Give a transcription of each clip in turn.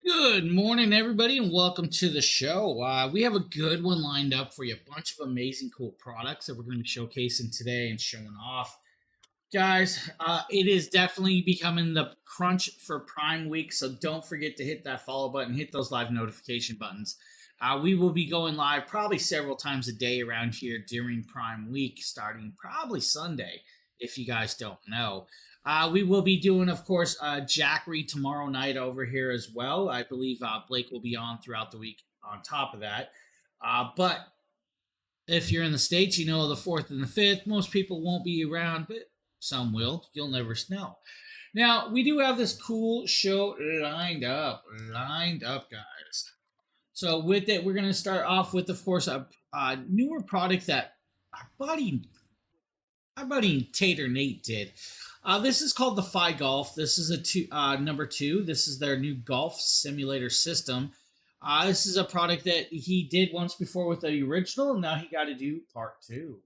Good morning, everybody, and welcome to the show. We have a good one lined up for you. A bunch of amazing, cool products that we're going to be showcasing today and showing off. Guys, it is definitely becoming the crunch for Prime Week, so don't forget to hit that follow button, hit those live notification buttons. We will be going live probably several times a day around here during Prime Week, starting probably Sunday, if you guys don't know. We will be doing, of course, Jackery tomorrow night over here as well. I believe Blake will be on throughout the week on top of that. But if you're in the States, you know the 4th and the 5th. Most people won't be around, but some will. You'll never know. Now, we do have this cool show lined up, guys. So with it, we're going to start off with, of course, a newer product that our buddy Tater Nate did. This is called the Fi Golf. This is number two. This is their new golf simulator system. This is a product that he did once before with the original, and now he got to do part two.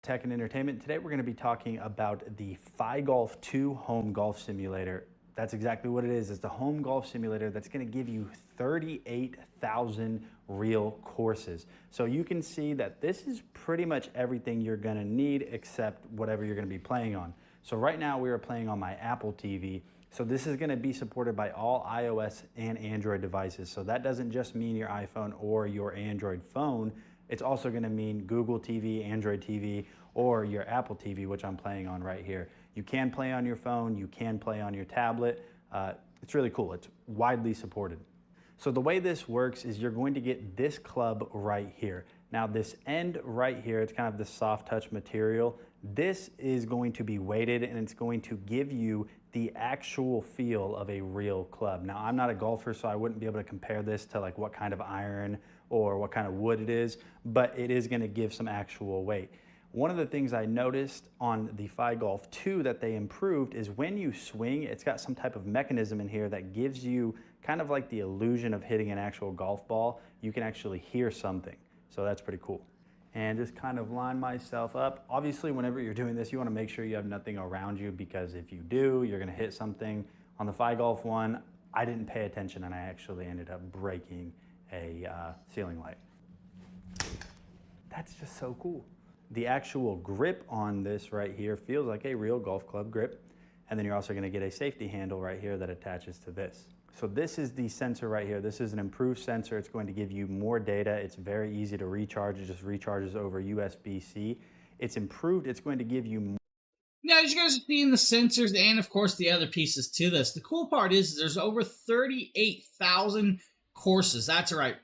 Tech and entertainment. Today we're going to be talking about the Fi Golf 2 home golf simulator. That's exactly what it is. It's the home golf simulator that's going to give you 38,000 real courses. So you can see that this is pretty much everything you're going to need except whatever you're going to be playing on. So right now we are playing on my Apple TV. So this is going to be supported by all iOS and Android devices. So that doesn't just mean your iPhone or your Android phone. It's also going to mean Google TV, Android TV, or your Apple TV, which I'm playing on right here. You can play on your phone, you can play on your tablet. It's really cool. It's widely supported. So the way this works is you're going to get this club right here. Now this end right here, it's kind of the soft touch material. This is going to be weighted and it's going to give you the actual feel of a real club. Now I'm not a golfer, so I wouldn't be able to compare this to like what kind of iron or what kind of wood it is, but it is going to give some actual weight. One of the things I noticed on the Fi Golf 2 that they improved is when you swing, it's got some type of mechanism in here that gives you kind of like the illusion of hitting an actual golf ball. You can actually hear something, so that's pretty cool. And just kind of line myself up. Obviously, whenever you're doing this, you want to make sure you have nothing around you, because if you do, you're going to hit something. On the Fi Golf 1, I didn't pay attention and I actually ended up breaking a ceiling light. That's just so cool. The actual grip on this right here feels like a real golf club grip. And then you're also going to get a safety handle right here that attaches to this. So this is the sensor right here. This is an improved sensor. It's going to give you more data. It's very easy to recharge. It just recharges over USB-C. It's improved. It's going to give you more. Now, as you guys are seeing the sensors and, of course, the other pieces to this, the cool part is there's over 38,000 courses. That's right.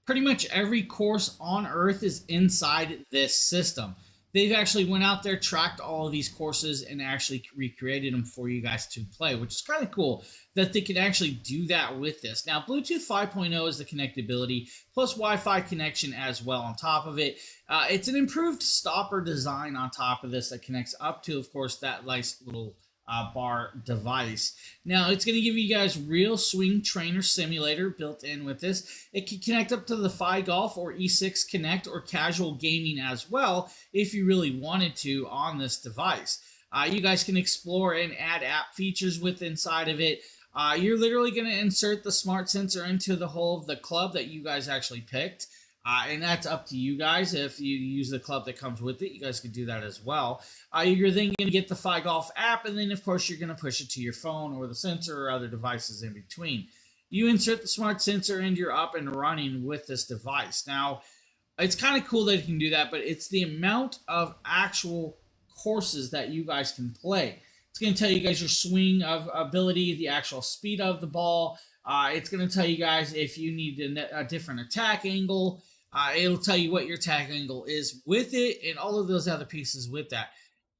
Pretty much every course on Earth is inside this system. They've actually went out there, tracked all of these courses, and actually recreated them for you guys to play, which is kind of cool that they can actually do that with this. Now, Bluetooth 5.0 is the connectability, plus Wi-Fi connection as well on top of it. It's an improved stopper design on top of this that connects up to, of course, that nice little bar device. Now, it's going to give you guys real swing trainer simulator built in with this. It can connect up to the Fi Golf or E6 Connect or casual gaming as well if you really wanted to on this device. You guys can explore and add app features with inside of it. You're literally going to insert the smart sensor into the hole of the club that you guys actually picked. And that's up to you guys. If you use the club that comes with it, you guys can do that as well. You're then going to get the Fi Golf app, and then, of course, you're going to push it to your phone or the sensor or other devices in between. You insert the smart sensor, and you're up and running with this device. Now, it's kind of cool that you can do that, but it's the amount of actual courses that you guys can play. It's going to tell you guys your swing of ability, the actual speed of the ball. It's going to tell you guys if you need a different attack angle. It'll tell you what your attack angle is with it and all of those other pieces with that.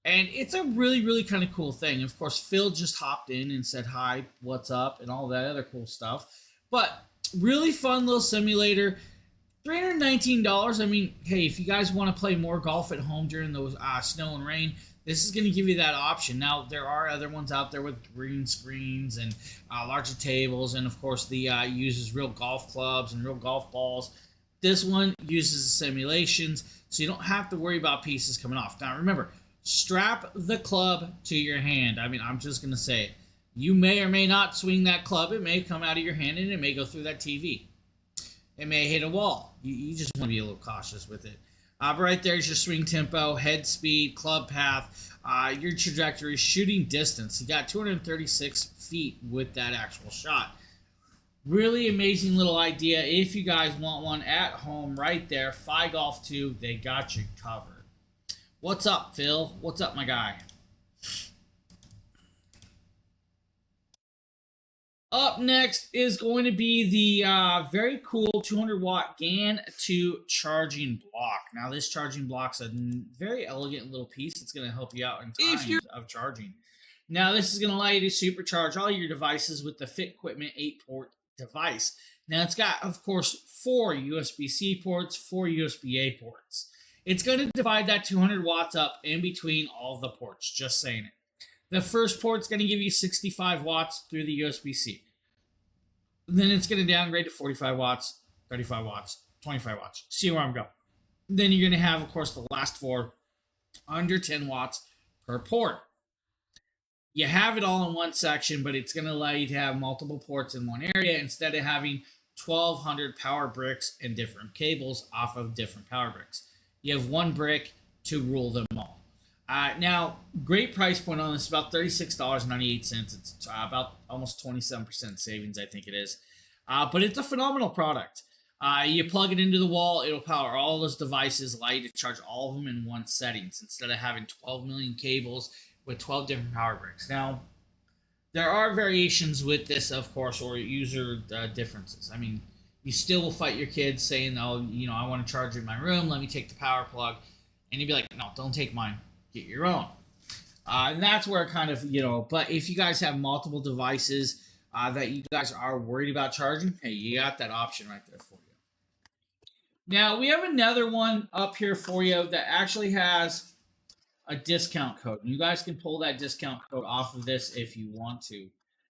And it's a really, really kind of cool thing. Of course, Phil just hopped in and said hi, what's up, and all that other cool stuff. But really fun little simulator. $319. I mean, hey, if you guys want to play more golf at home during the snow and rain, this is going to give you that option. Now, there are other ones out there with green screens and larger tables, and of course, the uses real golf clubs and real golf balls. This one uses simulations, so you don't have to worry about pieces coming off. Now, remember, strap the club to your hand. I mean, I'm just going to say it. You may or may not swing that club. It may come out of your hand and it may go through that TV. It may hit a wall. You just want to be a little cautious with it. But right there's your swing tempo, head speed, club path, your trajectory, shooting distance. You got 236 feet with that actual shot. Really amazing little idea. If you guys want one at home, right there, Fi Golf 2, they got you covered. What's up, Phil? What's up, my guy? Up next is going to be the very cool 200-watt GAN 2 charging block. Now, this charging block's a very elegant little piece. It's going to help you out in times of charging. Now, this is going to allow you to supercharge all your devices with the FitQuipment 8-port device. Now, it's got, of course, 4 USB-C ports, 4 USB-A ports. It's going to divide that 200 watts up in between all the ports, just saying it. The first port's going to give you 65 watts through the USB-C. Then it's going to downgrade to 45 watts, 35 watts, 25 watts. See where I'm going. Then you're going to have, of course, the last 4 under 10 watts per port. You have it all in one section, but it's going to allow you to have multiple ports in one area instead of having 1,200 power bricks and different cables off of different power bricks. You have one brick to rule them all. Now, great price point on this, about $36.98. It's about almost 27% savings, I think it is. But it's a phenomenal product. You plug it into the wall, it'll power all those devices, allow you to charge all of them in one settings instead of having 12 million cables with 12 different power bricks. Now, there are variations with this, of course, or user differences. I mean, you still will fight your kids saying, oh, I want to charge in my room, let me take the power plug. And you'd be like, no, don't take mine. Get your own. And that's where kind of, but if you guys have multiple devices that you guys are worried about charging, hey, you got that option right there for you. Now, we have another one up here for you that actually has a discount code. You guys can pull that discount code off of this if you want to.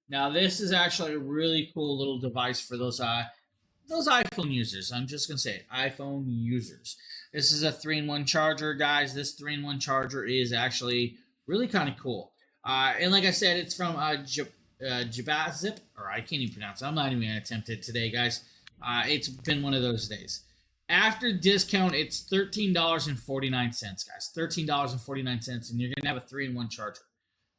Now, this is actually a really cool little device for those iPhone users. I'm just going to say it, iPhone users. This is a 3-in-1 charger, guys. This 3-in-1 charger is actually really kind of cool. And like I said, it's from Jabazip, or I can't even pronounce it. I'm not even going to attempt it today, guys. It's been one of those days. After discount, it's $13.49, guys. $13.49, and you're going to have a 3-in-1 charger.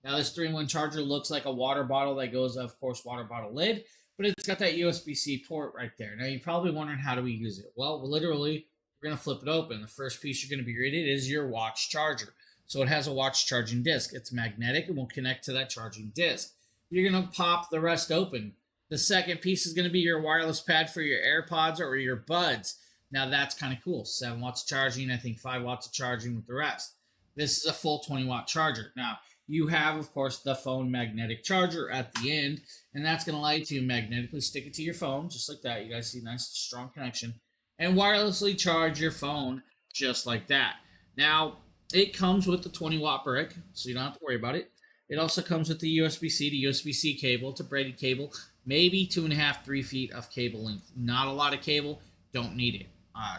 Now, this 3-in-1 charger looks like a water bottle that goes, of course, water bottle lid, but it's got that USB-C port right there. Now, you're probably wondering, how do we use it? Well, literally, we're going to flip it open. The first piece you're going to be greeted is your watch charger. So it has a watch charging disc. It's magnetic and will connect to that charging disc. You're going to pop the rest open. The second piece is going to be your wireless pad for your AirPods or your buds. Now that's kind of cool. 7 watts of charging, I think 5 watts of charging with the rest. This is a full 20-watt charger. Now, you have, of course, the phone magnetic charger at the end, and that's going to allow you to magnetically stick it to your phone, just like that. You guys see nice, strong connection. And wirelessly charge your phone just like that. Now, it comes with the 20-watt brick, so you don't have to worry about it. It also comes with the USB-C to USB-C cable. It's a braided cable, maybe 2.5, 3 feet of cable length. Not a lot of cable, don't need it.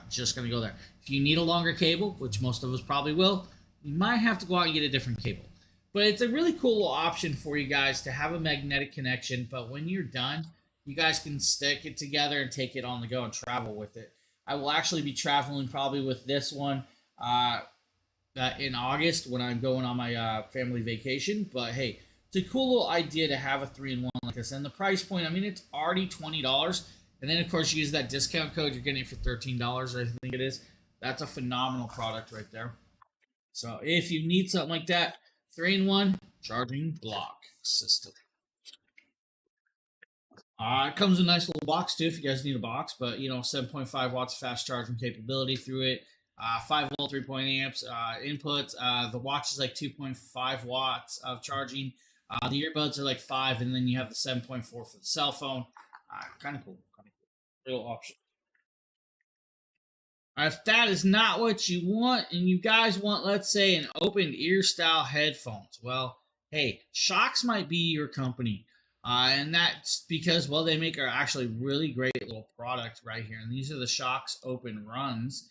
Just going to go there. If you need a longer cable, which most of us probably will, you might have to go out and get a different cable. But it's a really cool option for you guys to have a magnetic connection, but when you're done, you guys can stick it together and take it on the go and travel with it. I will actually be traveling probably with this one in August when I'm going on my family vacation. But hey, it's a cool little idea to have a 3-in-1 like this. And the price point, I mean, it's already $20. And then, of course, you use that discount code. You're getting it for $13, I think it is. That's a phenomenal product right there. So if you need something like that, 3-in-1 charging block system. It comes in a nice little box too if you guys need a box, but 7.5 watts fast charging capability through it, 5 volt 3.8 amps inputs. The watch is like 2.5 watts of charging. The earbuds are like 5, and then you have the 7.4 for the cell phone. Kind of cool, little option. If that is not what you want, and you guys want, let's say, an open ear style headphones, well, hey, Shocks might be your company. And that's because, well, they make actually really great little product right here. And these are the Shocks Open Runs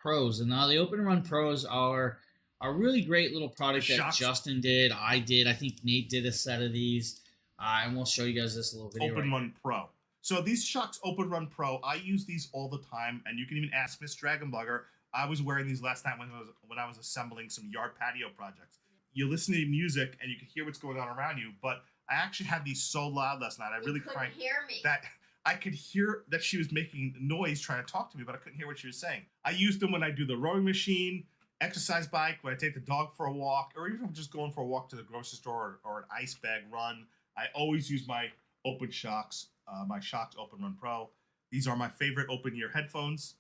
Pros. And now the Open Run Pros are a really great little product that Justin did. I did. I think Nate did a set of these. And we'll show you guys this little video. Open Run Pro. So these Shocks Open Run Pro, I use these all the time, and you can even ask Miss Dragonblogger. I was wearing these last night when I was assembling some yard patio projects. You listen to music and you can hear what's going on around you, but I actually had these so loud last night. I really couldn't hear me. That I could hear that she was making noise trying to talk to me, but I couldn't hear what she was saying. I use them when I do the rowing machine, exercise bike, when I take the dog for a walk, or even if I'm just going for a walk to the grocery store or an ice bag run. I always use my Open Shocks, my Shocks Open Run Pro. These are my favorite open ear headphones.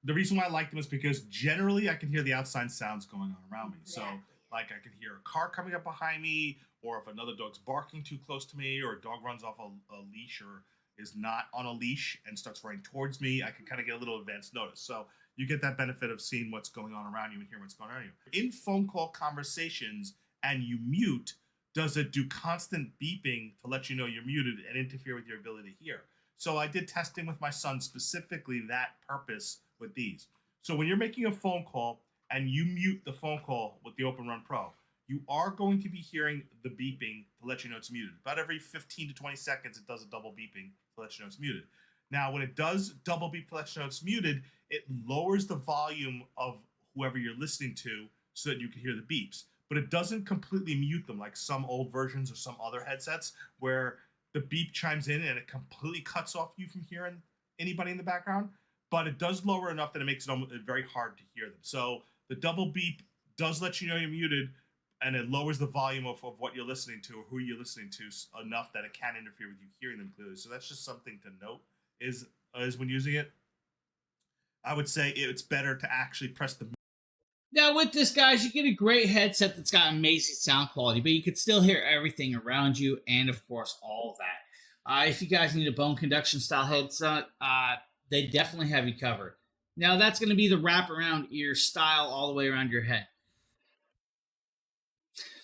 The reason why I like them is because generally I can hear the outside sounds going on around me. So, like, I can hear a car coming up behind me, or if another dog's barking too close to me, or a dog runs off a leash or is not on a leash and starts running towards me, I can kind of get a little advanced notice. So you get that benefit of seeing what's going on around you and hearing what's going on around you. In phone call conversations and you mute, does it do constant beeping to let you know you're muted and interfere with your ability to hear? So I did testing with my son, specifically that purpose with these. So when you're making a phone call and you mute the phone call with the Open Run Pro, you are going to be hearing the beeping to let you know it's muted. About every 15 to 20 seconds, it does a double beeping to let you know it's muted. Now, when it does double beep to let you know it's muted, it lowers the volume of whoever you're listening to so that you can hear the beeps. But it doesn't completely mute them like some old versions or some other headsets where the beep chimes in and it completely cuts off you from hearing anybody in the background. But it does lower enough that it makes it very hard to hear them. So the double beep does let you know you're muted, and it lowers the volume of what you're listening to or who you're listening to enough that it can interfere with you hearing them clearly. So that's just something to note is when using it. I would say it's better to actually press the. Now with this, guys, you get a great headset that's got amazing sound quality, but you can still hear everything around you and, of course, all of that. If you guys need a bone conduction style headset, they definitely have you covered. Now that's going to be the wraparound ear style all the way around your head.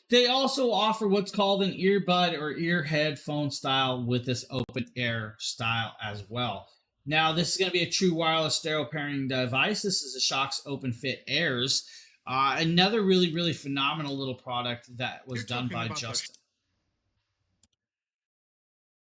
They also offer what's called an earbud or ear headphone style with this open air style as well. Now, this is going to be a true wireless stereo pairing device. This is a Shocks Open Fit Airs. Another really, really phenomenal little product that was done by Justin.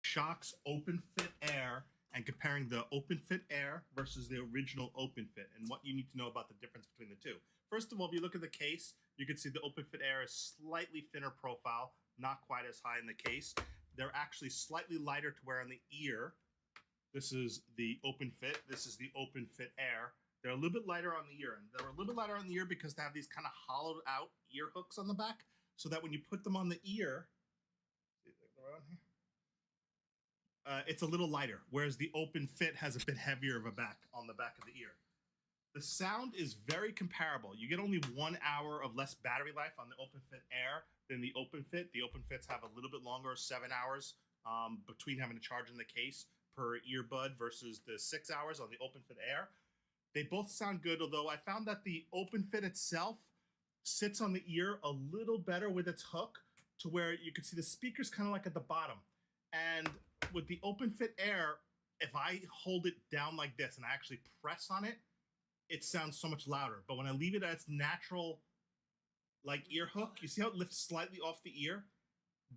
Shocks Open Fit Air and comparing the Open Fit Air versus the original Open Fit and what you need to know about the difference between the two. First of all, if you look at the case, you can see the Open Fit Air is slightly thinner profile, not quite as high in the case. They're actually slightly lighter to wear on the ear. This is the Open Fit. This is the Open Fit Air. They're a little bit lighter on the ear. And they're a little bit lighter on the ear because they have these kind of hollowed out ear hooks on the back so that when you put them on the ear, it's a little lighter, whereas the Open Fit has a bit heavier of a back on the back of the ear. The sound is very comparable. You get only 1 hour of less battery life on the Open Fit Air than the Open Fit. The Open Fits have a little bit longer, 7 hours between having to charge in the case per earbud versus the 6 hours on the Open Fit Air. They both sound good, although I found that the Open Fit itself sits on the ear a little better with its hook to where you can see the speakers kind of like at the bottom. And with the Open Fit Air, if I hold it down like this and I actually press on it, it sounds so much louder. But when I leave it at its natural like ear hook, you see how it lifts slightly off the ear?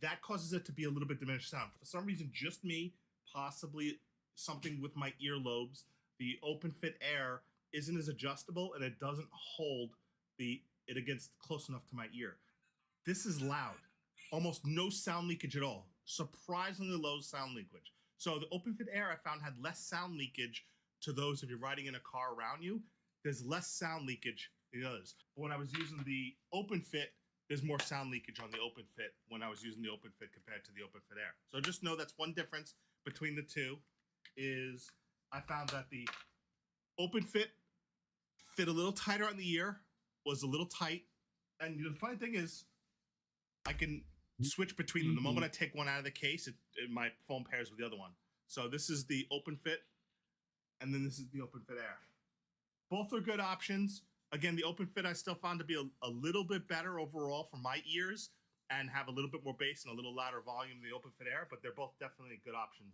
That causes it to be a little bit diminished sound. For some reason, just me, possibly something with my earlobes, the Open Fit Air isn't as adjustable and it doesn't hold it against close enough to my ear. This is loud. Almost no sound leakage at all. Surprisingly low sound leakage. So the Open Fit Air I found had less sound leakage to those if you're riding in a car around you. There's less sound leakage than the others. But when I was using the Open Fit, there's more sound leakage on the Open Fit when I was using the Open Fit compared to the Open Fit Air. So just know that's one difference between the two is I found that the Open Fit fit a little tighter on the ear, was a little tight. And the funny thing is I can switch between them. The moment I take one out of the case, my phone pairs with the other one. So this is the Open Fit, and then this is the Open Fit Air. Both are good options. Again, the Open Fit I still found to be a little bit better overall for my ears and have a little bit more bass and a little louder volume than the Open Fit Air, but they're both definitely good options.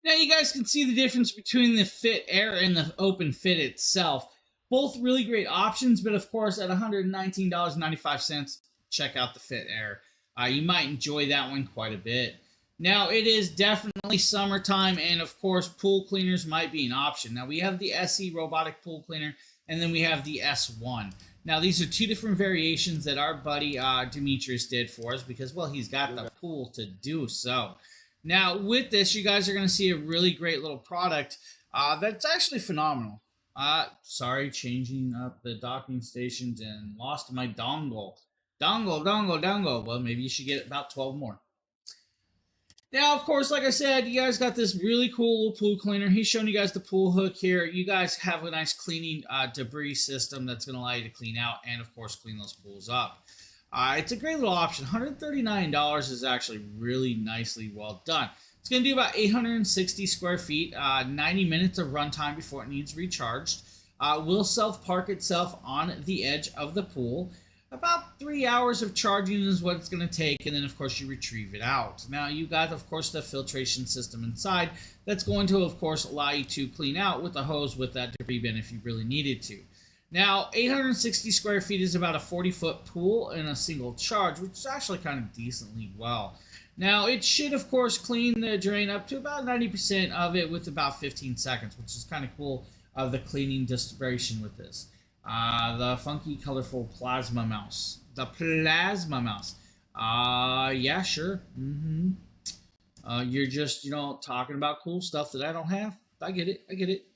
Now you guys can see the difference between the Fit Air and the Open Fit itself. Both really great options, but of course at $119.95, check out the Fit Air. You might enjoy that one quite a bit. Now, it is definitely summertime, and of course, pool cleaners might be an option. Now, we have the SE robotic pool cleaner, and then we have the S1. Now, these are two different variations that our buddy Demetrius did for us because, well, he's got the pool to do so. Now, with this, you guys are going to see a really great little product that's actually phenomenal. Sorry, changing up the docking stations and lost my dongle. Dongle. Well, maybe you should get about 12 more. Now, of course, like I said, you guys got this really cool little pool cleaner. He's showing you guys the pool hook here. You guys have a nice cleaning debris system that's going to allow you to clean out and, of course, clean those pools up. It's a great little option. $139 is actually really nicely well done. It's going to do about 860 square feet, 90 minutes of runtime before it needs recharged. Will self-park itself on the edge of the pool. About 3 hours of charging is what it's going to take, and then, of course, you retrieve it out. Now, you got, of course, the filtration system inside that's going to, of course, allow you to clean out with a hose with that debris bin if you really needed to. Now, 860 square feet is about a 40-foot pool in a single charge, which is actually kind of decently well. Now, it should, of course, clean the drain up to about 90% of it with about 15 seconds, which is kind of cool of the cleaning distribution with this. The funky, colorful plasma mouse. The plasma mouse. Yeah, sure. You're just, talking about cool stuff that I don't have. I get it.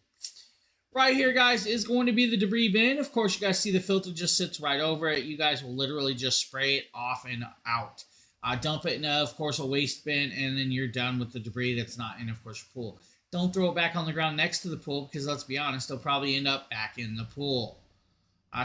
Right here, guys, is going to be the debris bin. Of course, you guys see the filter just sits right over it. You guys will literally just spray it off and out. Dump it in, of course, a waste bin, and then you're done with the debris that's not in, of course, your pool. Don't throw it back on the ground next to the pool because, let's be honest, they'll probably end up back in the pool.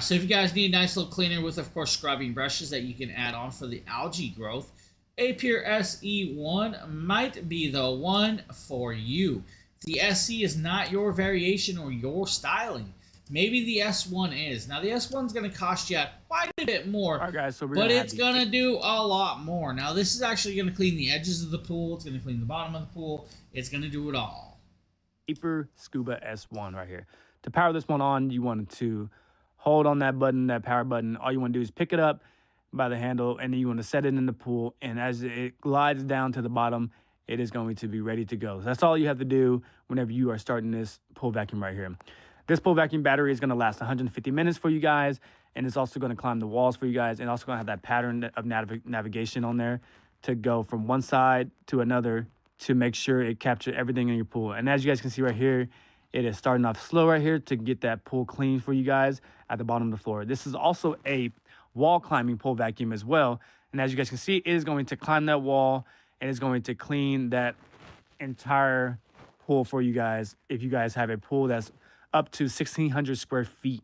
So if you guys need a nice little cleaner with, of course, scrubbing brushes that you can add on for the algae growth, Appear SE1 might be the one for you. The SE is not your variation or your styling. Maybe the S1 is. Now, the S1 is going to cost you quite a bit more, All right, guys, so but it's going to do a lot more. Now, this is actually going to clean the edges of the pool. It's going to clean the bottom of the pool. It's going to do it all. Hyper Scuba S1 right here. To power this one on, you want to hold on that button, that power button. All you want to do is pick it up by the handle, and then you want to set it in the pool. And as it glides down to the bottom, it is going to be ready to go. So that's all you have to do whenever you are starting this pool vacuum right here. This pool vacuum battery is going to last 150 minutes for you guys, and it's also going to climb the walls for you guys, and also going to have that pattern of navigation on there to go from one side to another to make sure it captures everything in your pool. And as you guys can see right here, it is starting off slow right here to get that pool clean for you guys at the bottom of the floor. This is also a wall climbing pool vacuum as well. And as you guys can see, it is going to climb that wall and it's going to clean that entire pool for you guys if you guys have a pool that's up to 1,600 square feet.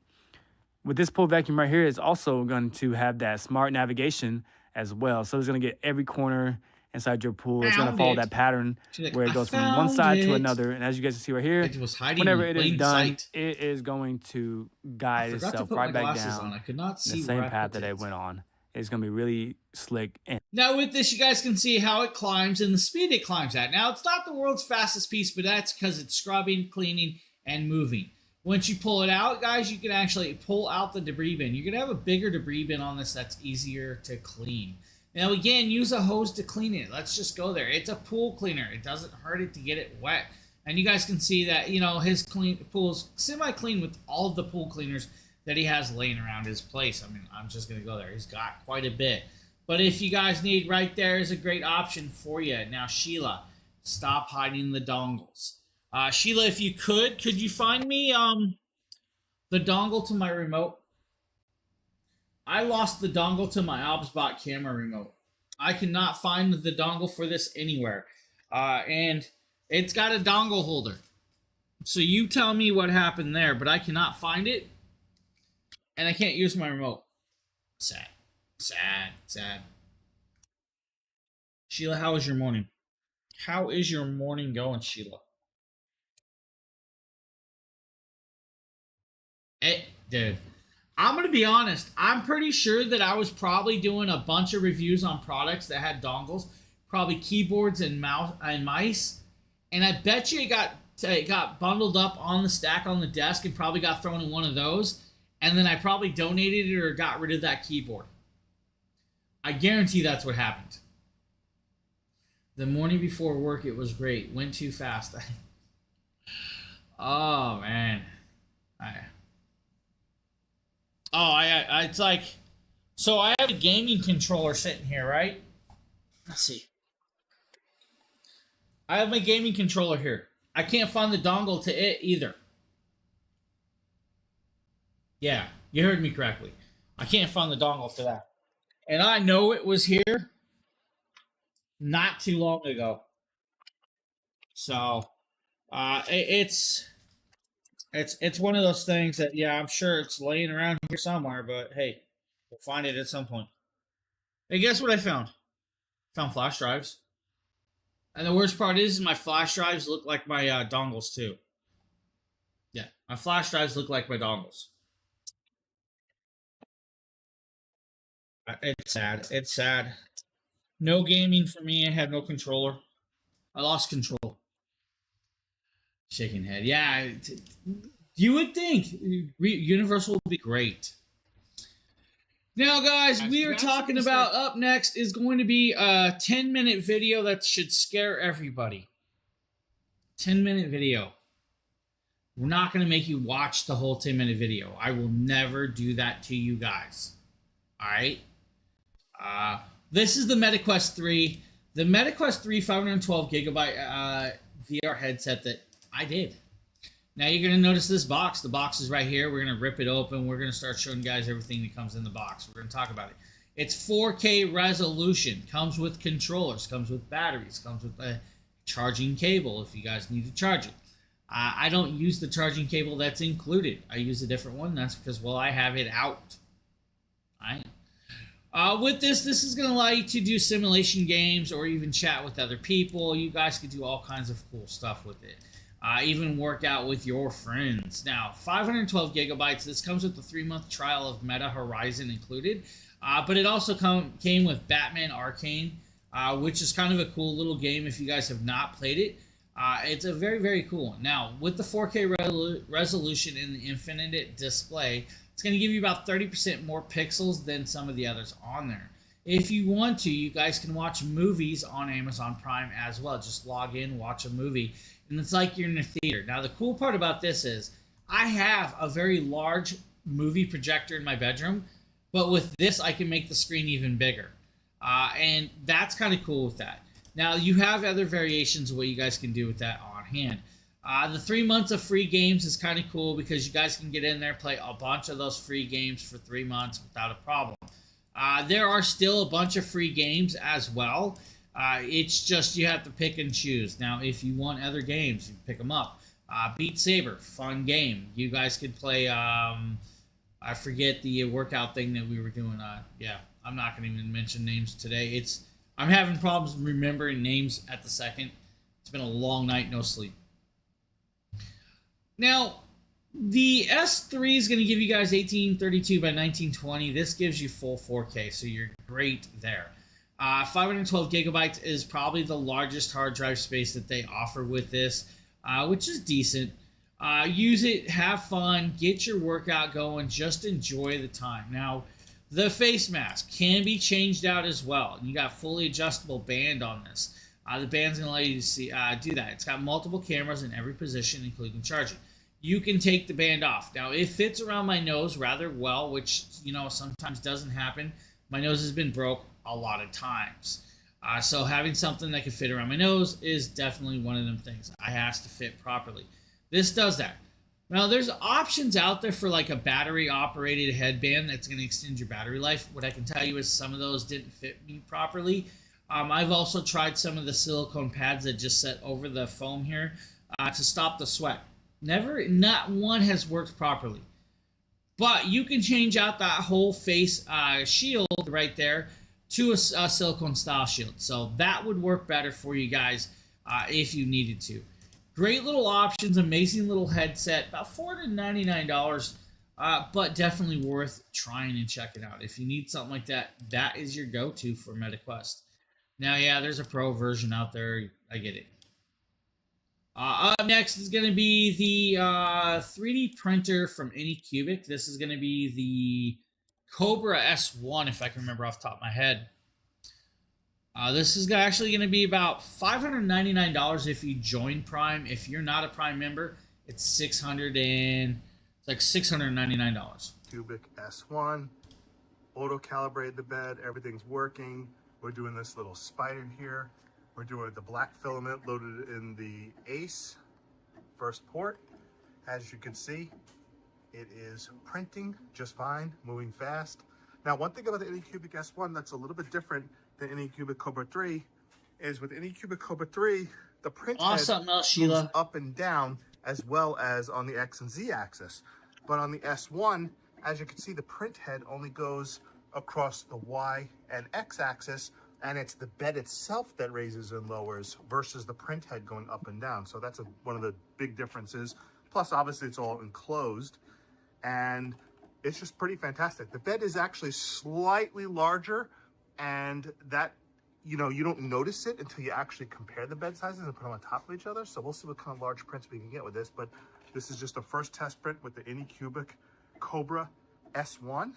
With this pool vacuum right here, it's also going to have that smart navigation as well. So it's going to get every corner inside your pool. It's going to follow that pattern where it goes from one side to another. And as you guys can see right here, whenever it is done, it is going to guide itself right back down I could not see the same path that it went on. It's going to be really slick. Now with this, you guys can see how it climbs and the speed it climbs at. Now, it's not the world's fastest piece, but that's because it's scrubbing, cleaning, and moving. Once you pull it out, guys, you can actually pull out the debris bin. You're going to have a bigger debris bin on this that's easier to clean. Now, again, use a hose to clean it. Let's just go there. It's a pool cleaner. It doesn't hurt it to get it wet. And you guys can see that, his pool's semi-clean with all of the pool cleaners that he has laying around his place. I mean, I'm just going to go there. He's got quite a bit. But if you guys need, right there is a great option for you. Now, Sheila, stop hiding the dongles. Sheila, if you could you find me the dongle to my remote? I lost the dongle to my OBSBot camera remote. I cannot find the dongle for this anywhere. And it's got a dongle holder. So you tell me what happened there, but I cannot find it. And I can't use my remote. Sad. Sheila, how is your morning? How is your morning going, Sheila? Hey, dude. I'm going to be honest. I'm pretty sure that I was probably doing a bunch of reviews on products that had dongles. Probably keyboards and mouse and mice. And I bet you it got bundled up on the stack on the desk and probably got thrown in one of those. And then I probably donated it or got rid of that keyboard. I guarantee that's what happened. The morning before work, it was great. Went too fast. Oh man. I. It's like. So I have a gaming controller sitting here, right? Let's see. I have my gaming controller here. I can't find the dongle to it either. Yeah, you heard me correctly. I can't find the dongle for that. And I know it was here not too long ago. So it's one of those things that yeah, I'm sure it's laying around here somewhere, but hey, we'll find it at some point. Hey, guess what I found? Found flash drives. And the worst part is my flash drives look like my dongles too. Yeah, my flash drives look like my dongles. It's sad. It's sad. No gaming for me. I have no controller. I lost control. Shaking head. Yeah, you would think Universal would be great. Now, guys, we are talking about up next is going to be a 10-minute video that should scare everybody. 10-minute video. We're not going to make you watch the whole 10-minute video. I will never do that to you guys. All right? This is the MetaQuest 3. The MetaQuest 3 512 gigabyte VR headset that I did. Now you're going to notice this box. The box is right here. We're going to rip it open. We're going to start showing you guys everything that comes in the box. We're going to talk about it. It's 4K resolution. Comes with controllers. Comes with batteries. Comes with a charging cable if you guys need to charge it. I don't use the charging cable that's included. I use a different one. That's because, well, I have it out. All right. With this is going to allow you to do simulation games or even chat with other people. You guys can do all kinds of cool stuff with it. Even work out with your friends. Now, 512 gigabytes. This comes with the 3-month trial of Meta Horizon included. But it also came with Batman Arcane, which is kind of a cool little game if you guys have not played it. It's a very, very cool one. Now, with the 4K resolution and the infinite display, it's going to give you about 30% more pixels than some of the others on there. If you want to, you guys can watch movies on Amazon Prime as well. Just log in, watch a movie, and it's like you're in a theater. Now, the cool part about this is I have a very large movie projector in my bedroom, but with this, I can make the screen even bigger. And that's kind of cool with that. Now, you have other variations of what you guys can do with that on hand. The 3 months of free games is kind of cool because you guys can get in there, play a bunch of those free games for 3 months without a problem. There are still a bunch of free games as well. It's just you have to pick and choose. Now, if you want other games, you pick them up. Beat Saber, fun game. You guys could play, I forget the workout thing that we were doing. Yeah, I'm not going to even mention names today. I'm having problems remembering names at the second. It's been a long night, no sleep. Now, the S3 is going to give you guys 1832 by 1920. This gives you full 4K, so you're great there. 512 gigabytes is probably the largest hard drive space that they offer with this, which is decent. Use it, have fun, get your workout going, just enjoy the time. Now, the face mask can be changed out as well. You got fully adjustable band on this. The band's going to allow you to do that. It's got multiple cameras in every position, including charging. You can take the band off. Now, it fits around my nose rather well, which, sometimes doesn't happen. My nose has been broke a lot of times. So having something that can fit around my nose is definitely one of them things. I has to fit properly. This does that. Now, there's options out there for like a battery-operated headband that's going to extend your battery life. What I can tell you is some of those didn't fit me properly. I've also tried some of the silicone pads that just set over the foam here to stop the sweat. Not one has worked properly. But you can change out that whole face shield right there to a silicone style shield. So that would work better for you guys if you needed to. Great little options, amazing little headset, about $499, but definitely worth trying and checking out. If you need something like that, that is your go-to for MetaQuest. Now, yeah, there's a pro version out there. I get it. Up next is going to be the 3D printer from Anycubic. This is going to be the Cobra S1, if I can remember off the top of my head. This is actually going to be about $599 if you join Prime. If you're not a Prime member, it's $699. Cubic S1, auto calibrated the bed, everything's working. We're doing this little spider here. We're doing the black filament loaded in the Ace first port. As you can see, it is printing just fine, moving fast. Now, one thing about the Anycubic S1 that's a little bit different than Anycubic Cobra 3 is with Anycubic Cobra 3, the print head Something else, moves Sheila. up and down as well as on the X and Z axis. But on the S1, as you can see, the print head only goes across the Y and X axis, and it's the bed itself that raises and lowers versus the print head going up and down. So that's one of the big differences. Plus, obviously, it's all enclosed, and it's just pretty fantastic. The bed is actually slightly larger, and that, you don't notice it until you actually compare the bed sizes and put them on top of each other. So we'll see what kind of large prints we can get with this, but this is just the first test print with the Anycubic Cobra S1,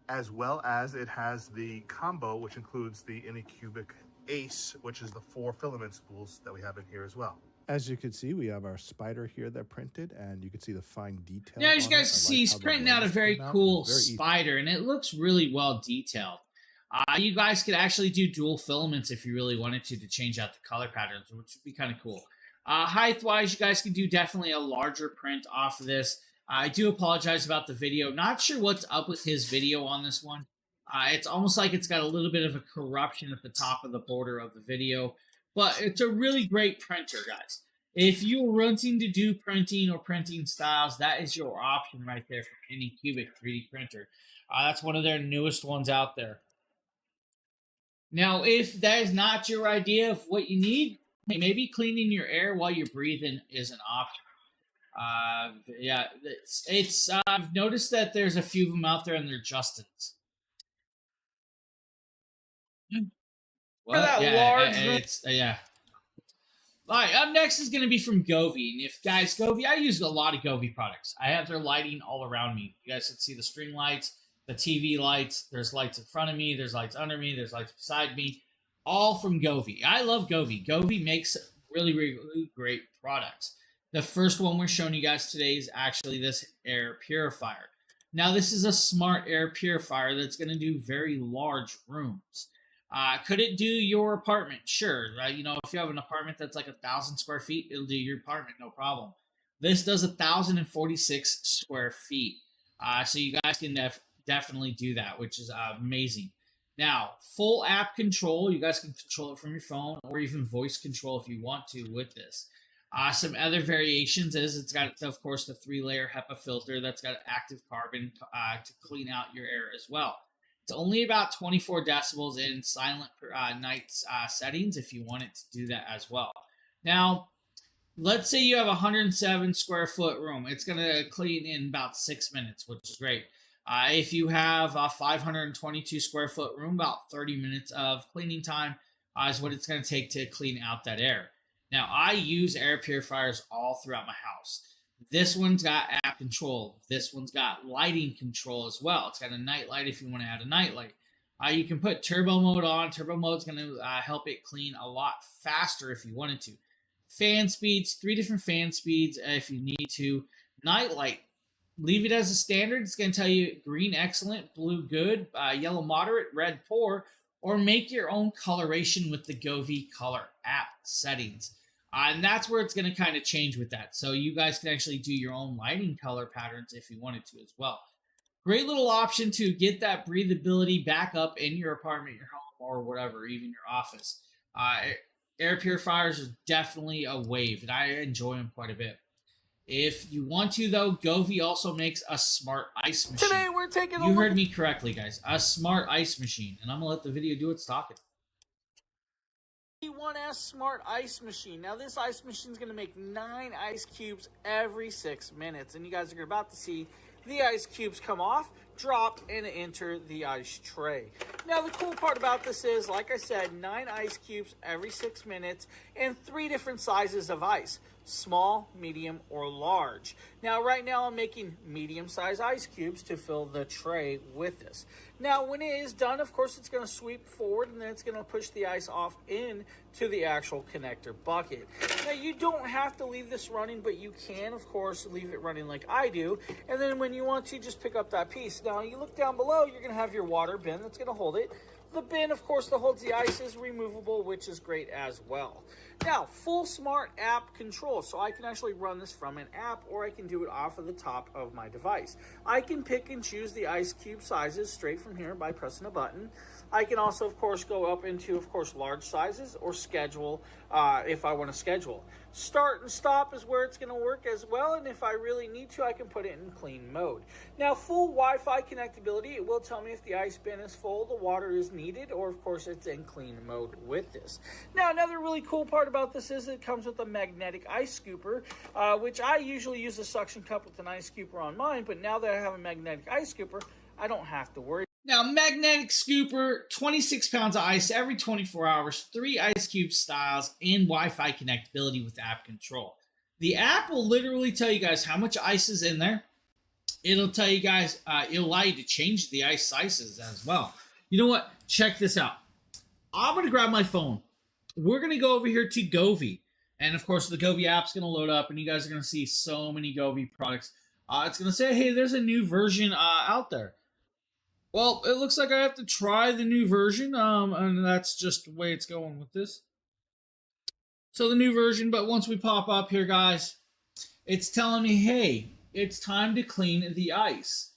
as well as it has the combo, which includes the Anycubic Ace, which is the 4 filament spools that we have in here as well. As you can see, we have our spider here that printed, and you can see the fine detail. Yeah, as you on guys it. can I see, like he's how the printing out a lines very came out. cool It's very easy. spider, and it looks really well detailed. You guys could actually do dual filaments if you really wanted to change out the color patterns, which would be kind of cool. Height-wise, you guys can do definitely a larger print off of this. I do apologize about the video. Not sure what's up with his video on this one. It's almost like it's got a little bit of a corruption at the top of the border of the video, but it's a really great printer, guys. If you're wanting to do printing or printing styles, that is your option right there from Anycubic 3D printer. That's one of their newest ones out there. Now, if that is not your idea of what you need, maybe cleaning your air while you're breathing is an option. Yeah, I've noticed that there's a few of them out there, and they're Justins. Well, that yeah, large- yeah. All right, up next is going to be from Govee. And if guys, Govee, I use a lot of Govee products. I have their lighting all around me. You guys can see the string lights, the TV lights. There's lights in front of me. There's lights under me. There's lights beside me. All from Govee. I love Govee. Govee makes really, really great products. The first one we're showing you guys today is actually this air purifier. Now, this is a smart air purifier that's going to do very large rooms. Could it do your apartment? Sure. If you have an apartment that's like 1,000 square feet, it'll do your apartment, no problem. This does 1,046 square feet. So you guys can definitely do that, which is amazing. Now, full app control. You guys can control it from your phone or even voice control if you want to with this. Some other variations is it's got, of course, the 3-layer HEPA filter that's got active carbon to clean out your air as well. It's only about 24 decibels in silent night settings if you want it to do that as well. Now, let's say you have a 107 square foot room. It's going to clean in about 6 minutes, which is great. If you have a 522 square foot room, about 30 minutes of cleaning time is what it's going to take to clean out that air. Now, I use air purifiers all throughout my house. This one's got app control. This one's got lighting control as well. It's got a night light if you want to add a night light. You can put turbo mode on. Turbo mode's going to help it clean a lot faster if you wanted to. Fan speeds, 3 different fan speeds if you need to. Night light, leave it as a standard. It's going to tell you green excellent, blue good, yellow moderate, red poor, or make your own coloration with the Govee color app settings. And that's where it's going to kind of change with that. So you guys can actually do your own lighting color patterns if you wanted to as well. Great little option to get that breathability back up in your apartment, your home, or whatever, even your office. Air purifiers are definitely a wave, and I enjoy them quite a bit. If you want to, though, Govee also makes a smart ice machine. Today we're taking a You look heard me correctly, guys. A smart ice machine. And I'm going to let the video do its talking. 1S Smart Ice Machine. Now, this ice machine is going to make 9 ice cubes every 6 minutes. And you guys are about to see the ice cubes come off, drop, and enter the ice tray. Now, the cool part about this is, like I said, 9 ice cubes every 6 minutes and 3 different sizes of ice. small, medium, or large. Now, right now I'm making medium-sized ice cubes to fill the tray with this. Now, when it is done, of course, it's going to sweep forward and then it's going to push the ice off into the actual connector bucket. Now, you don't have to leave this running, but you can, of course, leave it running like I do. And then when you want to, just pick up that piece. Now, you look down below, you're going to have your water bin that's going to hold it. The bin, of course, that holds the ice is removable, which is great as well. Now, full smart app control. So I can actually run this from an app, or I can do it off of the top of my device. I can pick and choose the ice cube sizes straight from here by pressing a button. I can also, of course, go up into, of course, large sizes or schedule if I want to schedule. Start and stop is where it's going to work as well, and if I really need to, I can put it in clean mode. Now, full Wi-Fi connectability, it will tell me if the ice bin is full, the water is needed, or of course it's in clean mode with this. Now, another really cool part about this is it comes with a magnetic ice scooper, which I usually use a suction cup with an ice scooper on mine, but now that I have a magnetic ice scooper, I don't have to worry. Now, magnetic scooper, 26 pounds of ice every 24 hours, 3 ice cube styles, and Wi-Fi connectability with app control. The app will literally tell you guys how much ice is in there. It'll tell you guys, it'll allow you to change the ice sizes as well. You know what? Check this out. I'm going to grab my phone. We're going to go over here to Govee. And of course, the Govee app's going to load up, and you guys are going to see so many Govee products. It's going to say, hey, there's a new version out there. Well, it looks like I have to try the new version, and that's just the way it's going with this. So the new version, but once we pop up here, guys, it's telling me, hey, it's time to clean the ice.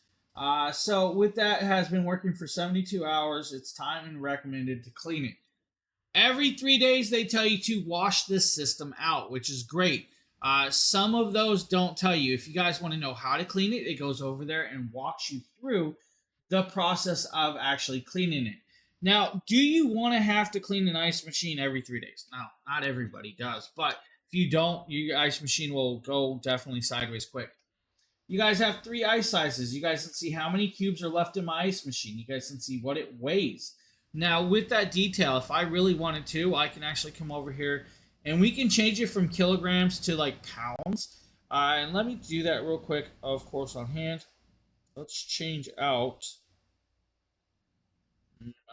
So with that, it has been working for 72 hours. It's time and recommended to clean it. Every 3 days, they tell you to wash this system out, which is great. Some of those don't tell you. If you guys want to know how to clean it, it goes over there and walks you through the process of actually cleaning it. Now, do you want to have to clean an ice machine every 3 days? No, not everybody does, but if you don't, your ice machine will go definitely sideways quick. You guys have 3 ice sizes. You guys can see how many cubes are left in my ice machine. You guys can see what it weighs. Now, with that detail, if I really wanted to, I can actually come over here and we can change it from kilograms to like pounds. And let me do that real quick, of course, on hand. Let's change out.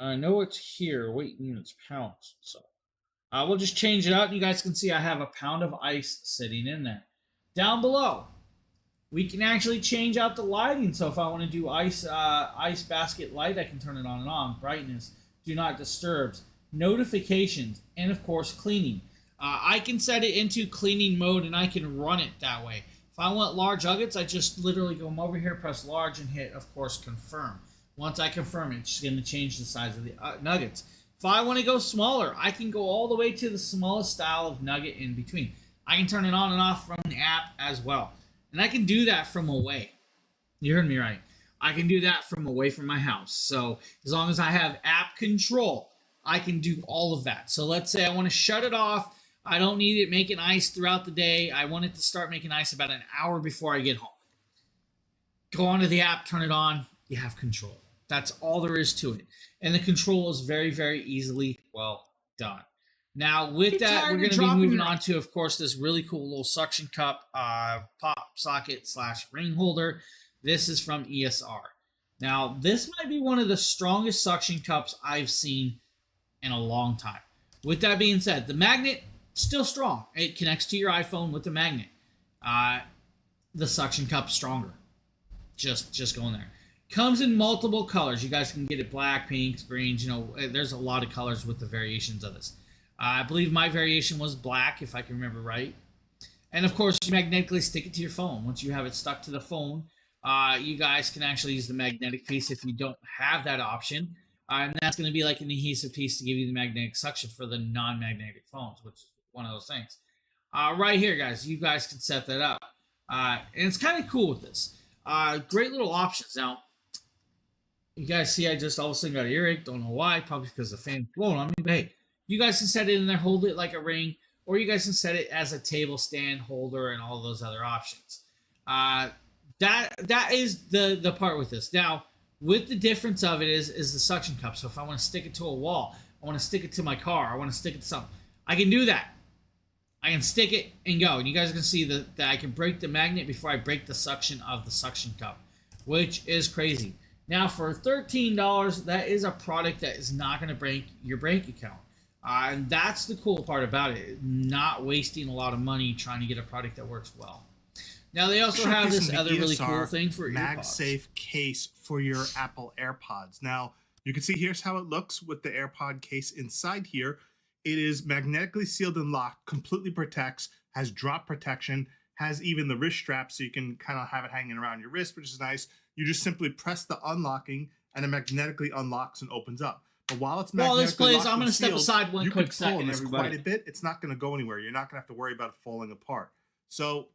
I know it's here. Weight units, pounds. So we'll just change it out. You guys can see I have a pound of ice sitting in there. Down below, we can actually change out the lighting. So if I want to do ice basket light, I can turn it on and on. Brightness, do not disturb, notifications, and of course cleaning. I can set it into cleaning mode and I can run it that way. If I want large nuggets, I just literally go over here, press large, and hit, of course, confirm. Once I confirm it, it's going to change the size of the nuggets. If I want to go smaller, I can go all the way to the smallest style of nugget in between. I can turn it on and off from the app as well. And I can do that from away. You heard me right. I can do that from away from my house. So as long as I have app control, I can do all of that. So let's say I want to shut it off. I don't need it making ice throughout the day. I want it to start making ice about an hour before I get home. Go onto the app, turn it on. You have control. That's all there is to it. And the control is very, very easily well done. Now, with that, we're going to be moving on to, of course, this really cool little suction cup pop socket / ring holder. This is from ESR. Now, this might be one of the strongest suction cups I've seen in a long time. With that being said, the magnet, still strong. It connects to your iPhone with the magnet. The suction cup, stronger. Just going there. Comes in multiple colors. You guys can get it black, pinks, greens. You know, there's a lot of colors with the variations of this. I believe my variation was black, if I can remember right. And of course, you magnetically stick it to your phone. Once you have it stuck to the phone, you guys can actually use the magnetic piece if you don't have that option. And that's going to be like an adhesive piece to give you the magnetic suction for the non-magnetic phones, which is one of those things. Right here, guys, you guys can set that up. And it's kind of cool with this. Great little options. Now, you guys see I just all of a sudden got an earache. Don't know why. Probably because the fan's blowing on me. But hey, you guys can set it in there, hold it like a ring, or you guys can set it as a table stand holder and all those other options. That is the part with this. Now, with the difference of it is the suction cup. So if I want to stick it to a wall, I want to stick it to my car, I want to stick it to something, I can do that. I can stick it and go. And you guys can see that I can break the magnet before I break the suction of the suction cup, which is crazy. Now, for $13, that is a product that is not going to break your bank account. And that's the cool part about it, not wasting a lot of money trying to get a product that works well. Now, they also have this other really cool thing for earpods. MagSafe case for your Apple AirPods. Now, you can see here's how it looks with the AirPod case inside here. It is magnetically sealed and locked, completely protects, has drop protection, has even the wrist strap so you can kind of have it hanging around your wrist, which is nice. You just simply press the unlocking and it magnetically unlocks and opens up. But while it's magnetically locked I'm going to step sealed, aside one quick second, everybody. Quite a bit. It's not going to go anywhere. You're not going to have to worry about it falling apart. So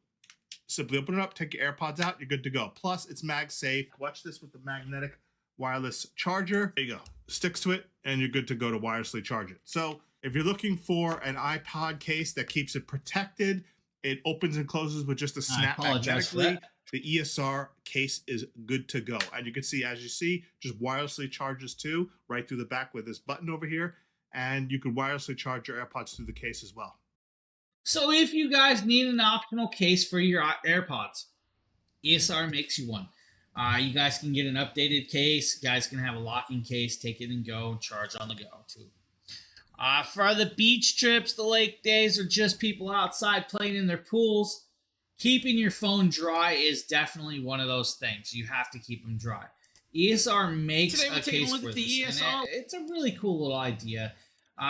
simply open it up, take your AirPods out, you're good to go. Plus, it's MagSafe. Watch this with the magnetic wireless charger. There you go. Sticks to it, and you're good to go to wirelessly charge it. So if you're looking for an iPod case that keeps it protected, it opens and closes with just a snap magnetically. The ESR case is good to go. And you can see, as you see, just wirelessly charges too, right through the back with this button over here. And you can wirelessly charge your AirPods through the case as well. So if you guys need an optional case for your AirPods, ESR makes you one. You guys can get an updated case. You guys can have a locking case, take it and go, charge on the go too. For the beach trips, the lake days, or just people outside playing in their pools, keeping your phone dry is definitely one of those things. You have to keep them dry. ESR makes a case for this. It's a really cool little idea.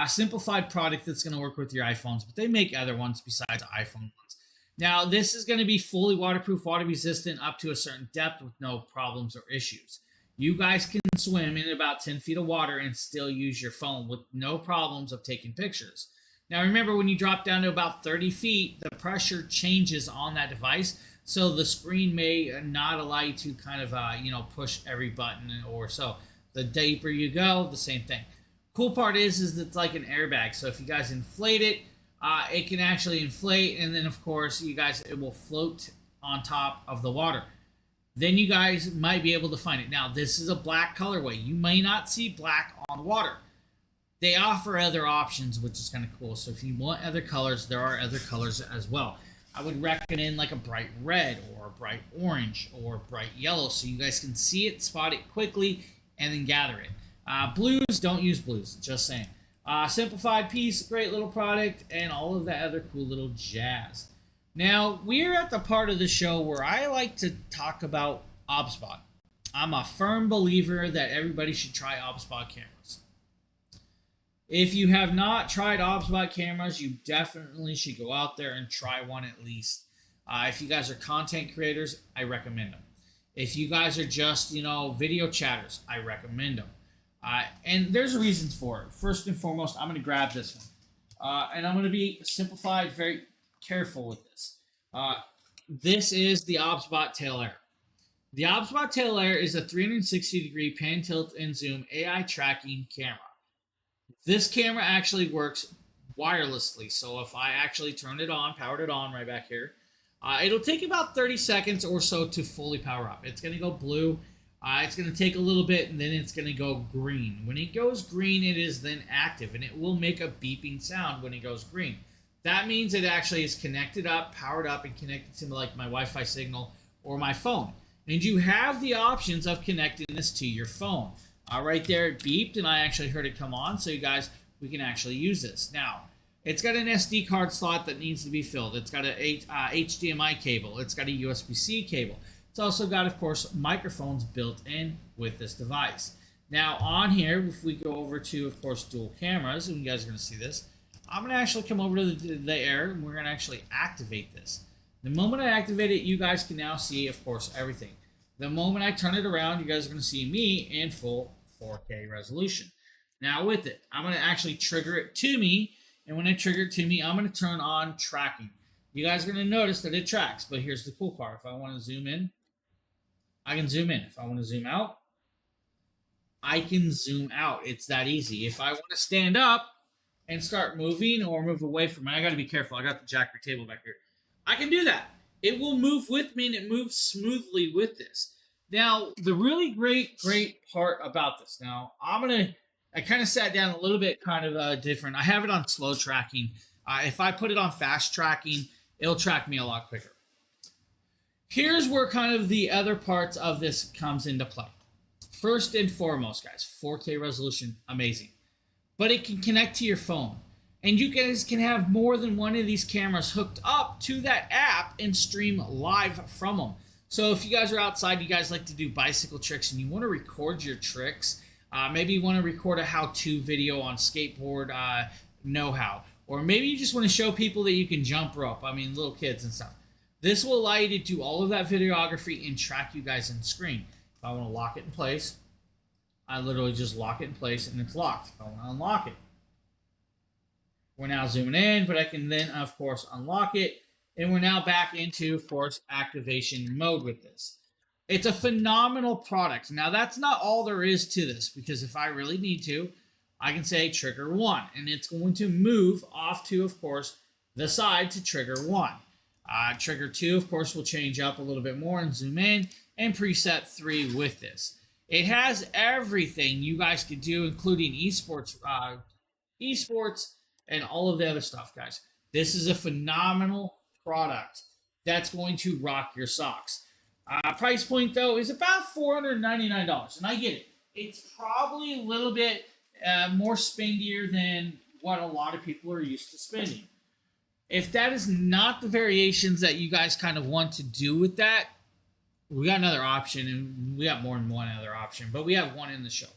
Simplified product that's going to work with your iPhones, but they make other ones besides iPhone ones. Now, this is going to be fully waterproof, water resistant up to a certain depth with no problems or issues. You guys can swim in about 10 feet of water and still use your phone with no problems of taking pictures. Now, remember, when you drop down to about 30 feet, the pressure changes on that device, so the screen may not allow you to kind of, push every button or so. The deeper you go, the same thing. Cool part is it's like an airbag, so if you guys inflate it, it can actually inflate, and then, of course, it will float on top of the water. Then you guys might be able to find it. Now, this is a black colorway. You may not see black on the water. They offer other options, which is kind of cool. So if you want other colors, there are other colors as well. I would recommend like a bright red or a bright orange or bright yellow so you guys can see it, spot it quickly, and then gather it. Blues, don't use blues, just saying. Simplified piece, great little product, and all of that other cool little jazz. Now, we're at the part of the show where I like to talk about OBSBot. I'm a firm believer that everybody should try OBSBot cameras. If you have not tried OBSBot cameras, you definitely should go out there and try one at least. If you guys are content creators, I recommend them. If you guys are just, video chatters, I recommend them. And there's reasons for it. First and foremost, I'm going to grab this one. And I'm going to be simplified, very careful with this. This is the OBSBot Tail Air. The OBSBot Tail Air is a 360-degree pan, tilt, and zoom AI tracking camera. This camera actually works wirelessly. So if I actually turn it on, powered it on right back here, it'll take about 30 seconds or so to fully power up. It's going to go blue. It's going to take a little bit, and then it's going to go green. When it goes green, it is then active, and it will make a beeping sound when it goes green. That means it actually is connected up, powered up, and connected to like my Wi-Fi signal or my phone. And you have the options of connecting this to your phone. Right there, it beeped, and I actually heard it come on, so you guys, we can actually use this. Now, it's got an SD card slot that needs to be filled. It's got an HDMI cable. It's got a USB-C cable. It's also got, of course, microphones built in with this device. Now, on here, if we go over to, of course, dual cameras, and you guys are going to see this, I'm going to actually come over to the air, and we're going to actually activate this. The moment I activate it, you guys can now see, of course, everything. The moment I turn it around, you guys are going to see me in full 4K resolution. Now with it, I'm going to actually trigger it to me, and when I trigger it to me, I'm going to turn on tracking. You guys are going to notice that it tracks, but here's the cool part. If I want to zoom in, I can zoom in. If I want to zoom out, I can zoom out. It's that easy. If I want to stand up and start moving or move away from it, I got to be careful. I got the jackery table back here. I can do that. It will move with me, and it moves smoothly with this. Now, the really great part about this. Now, I kind of sat down a little bit kind of different. I have it on slow tracking. If I put it on fast tracking, it'll track me a lot quicker. Here's where kind of the other parts of this comes into play. First and foremost, guys, 4K resolution, amazing. But it can connect to your phone. And you guys can have more than one of these cameras hooked up to that app and stream live from them. So if you guys are outside, you guys like to do bicycle tricks and you want to record your tricks, maybe you want to record a how-to video on skateboard know-how. Or maybe you just want to show people that you can jump rope. I mean, little kids and stuff. This will allow you to do all of that videography and track you guys in screen. If I want to lock it in place, I literally just lock it in place and it's locked. If I want to unlock it, we're now zooming in, but I can then, of course, unlock it. And we're now back into, of course, activation mode with this. It's a phenomenal product. Now, that's not all there is to this, because if I really need to, I can say trigger 1, and it's going to move off to, of course, the side to trigger 1. Trigger 2, of course, will change up a little bit more and zoom in, and preset 3 with this. It has everything you guys could do, including esports, and all of the other stuff, guys. This is a phenomenal product that's going to rock your socks. Price point, though, is about $499, and I get it. It's probably a little bit more spendier than what a lot of people are used to spending. If that is not the variations that you guys kind of want to do with that, we got another option, and we got more than one other option, but we have one in the show.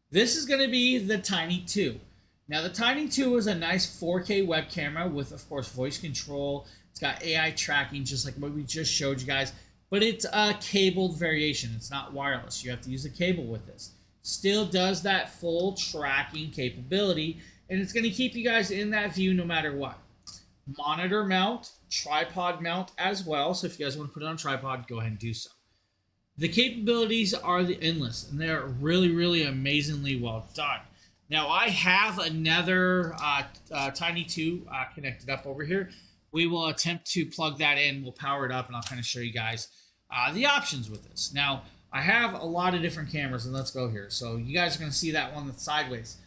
This is going to be the Tiny 2. Now, the Tiny 2 is a nice 4K web camera with, of course, voice control. It's got AI tracking, just like what we just showed you guys, but it's a cabled variation. It's not wireless. You have to use a cable with this. Still does that full tracking capability, and it's going to keep you guys in that view no matter what. Monitor mount, tripod mount as well, so if you guys want to put it on tripod, go ahead and do so. The capabilities are endless, and they're really, really amazingly well done. Now, I have another Tiny 2 connected up over here. We will attempt to plug that in. We'll power it up, and I'll kind of show you guys the options with this. Now, I have a lot of different cameras, and let's go here. So you guys are going to see that one that's sideways.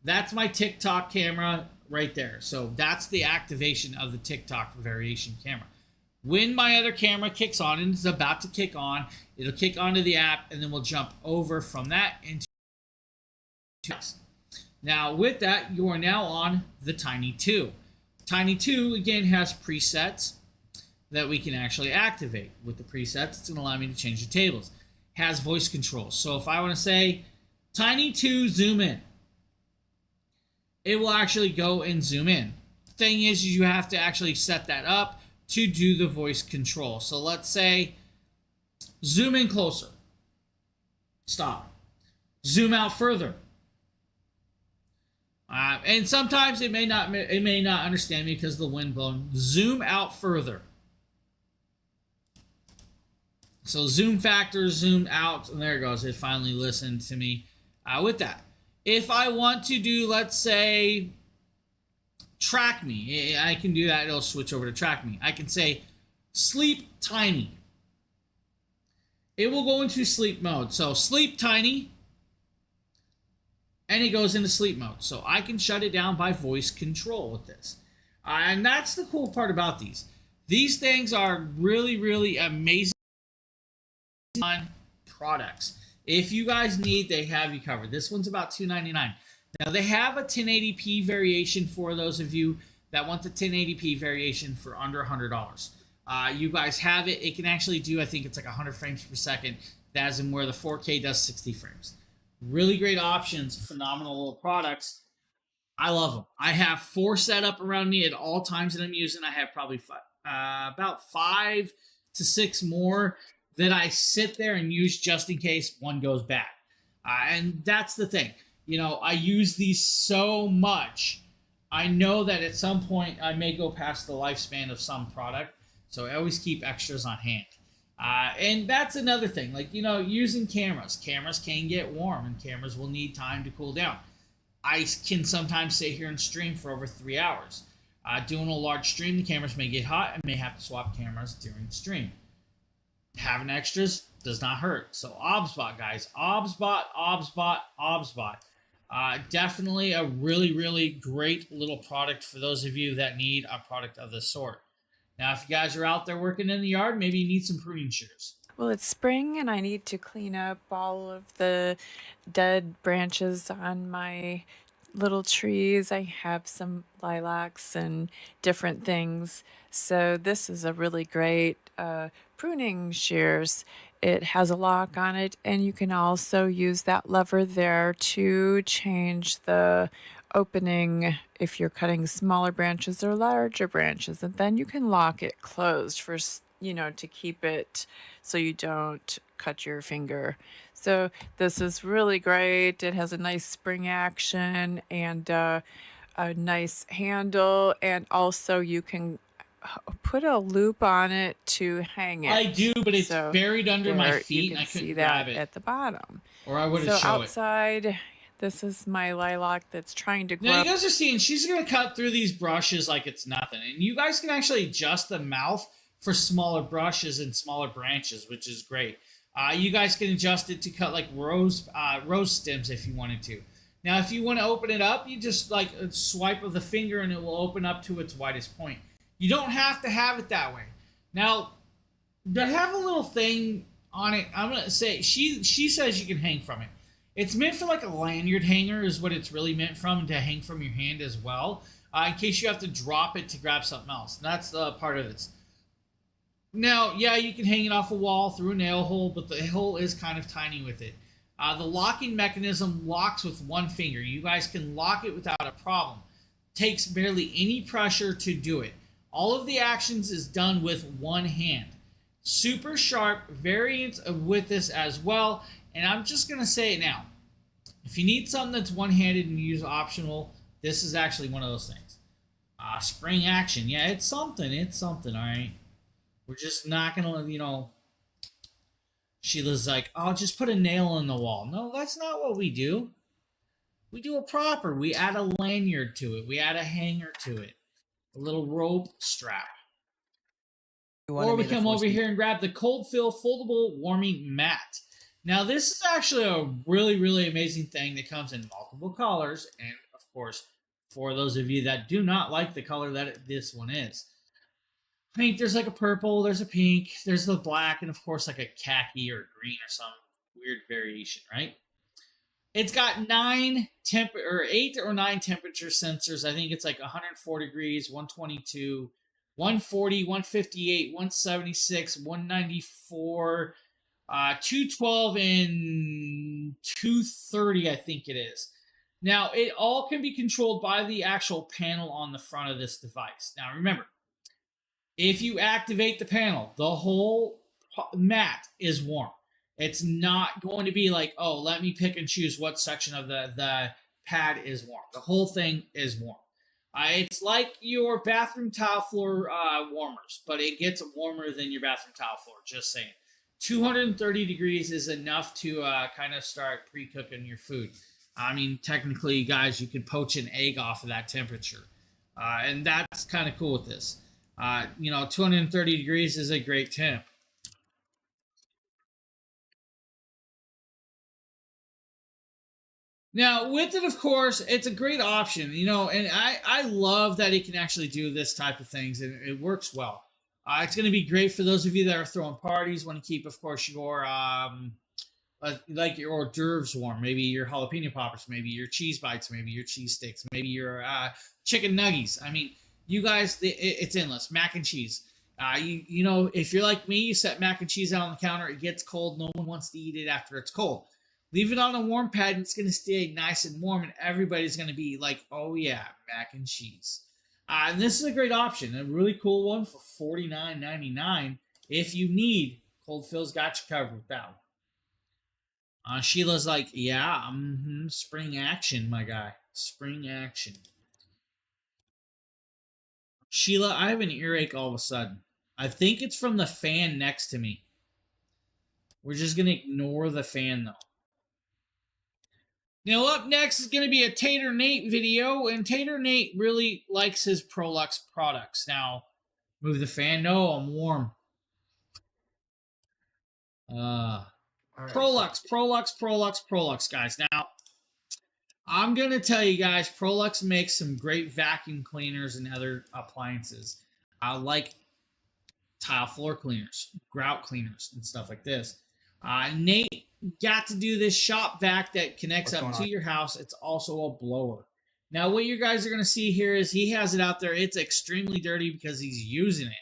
That's my TikTok camera right there. So that's the activation of the TikTok variation camera. When my other camera kicks on, and it's about to kick on, it'll kick onto the app, and then we'll jump over from that into text. Now, with that, you are now on the Tiny 2. Tiny 2, again, has presets that we can actually activate. With the presets, it's going to allow me to change the tables. Has voice control. So if I want to say, Tiny 2, zoom in, it will actually go and zoom in. Thing is, you have to actually set that up to do the voice control. So let's say, zoom in closer. Stop. Zoom out further. And sometimes it may not understand me because of the wind blowing. Zoom out further. So zoom factor, zoomed out, and there it goes. It finally listened to me with that. If I want to do, let's say, track me, I can do that. It'll switch over to track me. I can say sleep tiny. It will go into sleep mode. So sleep tiny, and it goes into sleep mode. So I can shut it down by voice control with this. And that's the cool part about these. These things are really, really amazing products. If you guys need, they have you covered. This one's about $299. Now, they have a 1080p variation for those of you that want the 1080p variation for under $100. You guys have it. It can actually do, I think it's like 100 frames per second. That's in where the 4K does 60 frames. Really great options, phenomenal little products. I love them. I have 4 set up around me at all times that I'm using. I have probably about 5 to 6 more that I sit there and use just in case one goes bad. And that's the thing. You know, I use these so much. I know that at some point I may go past the lifespan of some product. So I always keep extras on hand. And that's another thing. Like, you know, using cameras. Cameras can get warm and cameras will need time to cool down. I can sometimes sit here and stream for over 3 hours. Doing a large stream, the cameras may get hot and may have to swap cameras during the stream. Having extras does not hurt. So OBSBot, guys. OBSBot, OBSBot, OBSBot. Definitely a really, really great little product for those of you that need a product of this sort. Now, if you guys are out there working in the yard, maybe you need some pruning shears. Well, it's spring and I need to clean up all of the dead branches on my little trees. I have some lilacs and different things. So, this is a really great pruning shears. It has a lock on it, and you can also use that lever there to change the opening if you're cutting smaller branches or larger branches. And then you can lock it closed for, to keep it so you don't cut your finger. So this is really great. It has a nice spring action and a nice handle, and also you can put a loop on it to hang it. I do, but it's So buried under my there, feet you and can I couldn't see grab that it. at the bottom. Or I would So have shown it. outside, this is my lilac that's trying to grow. Now, you guys are seeing she's going to cut through these brushes like it's nothing. And you guys can actually adjust the mouth for smaller brushes and smaller branches, which is great. You guys can adjust it to cut like rose stems if you wanted to. Now, if you want to open it up, you just like swipe of the finger and it will open up to its widest point. You don't have to have it that way. Now, they have a little thing on it. I'm gonna say she says you can hang from it. It's meant for like a lanyard hanger, is what it's really meant from, to hang from your hand as well, in case you have to drop it to grab something else. And that's part of this. Now, yeah, you can hang it off a wall through a nail hole, but the hole is kind of tiny with it. The locking mechanism locks with one finger. You guys can lock it without a problem. Takes barely any pressure to do it. All of the actions is done with one hand. Super sharp variant with this as well. And I'm just going to say it now. If you need something that's one-handed and use optional, this is actually one of those things. Spring action. Yeah, it's something. It's something, all right? We're just not going to, Sheila's like, oh, just put a nail in the wall. No, that's not what we do. We do it proper. We add a lanyard to it. We add a hanger to it. A little rope strap. Or we come over here and grab the Cold Fill Foldable Warming Mat. Now, this is actually a really, really amazing thing that comes in multiple colors. And, of course, for those of you that do not like the color that this one is. I think there's like a purple, there's a pink, there's the black, and, of course, like a khaki or green or some weird variation, right? It's got 8 or 9 temperature sensors. I think it's like 104 degrees, 122, 140, 158, 176, 194, 212, and 230, I think it is. Now, it all can be controlled by the actual panel on the front of this device. Now, remember, if you activate the panel, the whole mat is warm. It's not going to be like, oh, let me pick and choose what section of the pad is warm. The whole thing is warm. It's like your bathroom tile floor warmers, but it gets warmer than your bathroom tile floor, just saying. 230 degrees is enough to kind of start pre-cooking your food. I mean, technically, guys, you could poach an egg off of that temperature. And that's kind of cool with this. 230 degrees is a great temp. Now, with it, of course, it's a great option, and I love that it can actually do this type of things, and it works well. It's going to be great for those of you that are throwing parties, want to keep, of course, your like your hors d'oeuvres warm, maybe your jalapeno poppers, maybe your cheese bites, maybe your cheese sticks, maybe your chicken nuggies. I mean, you guys, it's endless. Mac and cheese. If you're like me, you set mac and cheese out on the counter, it gets cold, no one wants to eat it after it's cold. Leave it on a warm pad, and it's going to stay nice and warm, and everybody's going to be like, oh, yeah, mac and cheese. And this is a great option, a really cool one for $49.99. If you need, Cold Fill's got you covered with that one. Sheila's like, yeah, spring action, my guy. Spring action. Sheila, I have an earache all of a sudden. I think it's from the fan next to me. We're just going to ignore the fan, though. Now, up next is going to be a Tater Nate video, and Tater Nate really likes his Prolux products. Now, move the fan. No, I'm warm. Prolux, guys. Now, I'm going to tell you guys, Prolux makes some great vacuum cleaners and other appliances. Like tile floor cleaners, grout cleaners, and stuff like this. Nate got to do this shop vac that connects What's up going to on? your house. It's also a blower. Now, what you guys are going to see here is he has it out there. It's extremely dirty because he's using it.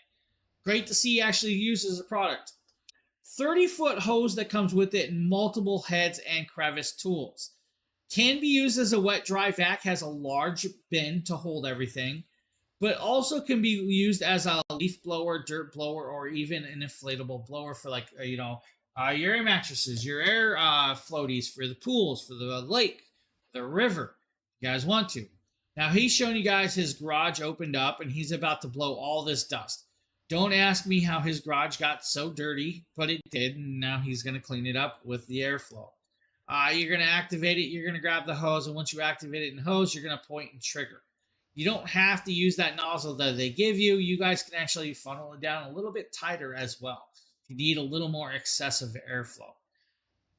Great to see he actually uses the product. 30-foot hose that comes with it and multiple heads and crevice tools. Can be used as a wet dry vac, has a large bin to hold everything, but also can be used as a leaf blower, dirt blower, or even an inflatable blower for like, your air mattresses, your air floaties for the pools, for the lake, the river. You guys want to. Now he's showing you guys his garage opened up and he's about to blow all this dust. Don't ask me how his garage got so dirty, but it did, and now he's going to clean it up with the airflow. You're going to activate it. You're going to grab the hose, and once you activate it in hose, you're going to point and trigger. You don't have to use that nozzle that they give you. You guys can actually funnel it down a little bit tighter as well. You need a little more excessive airflow.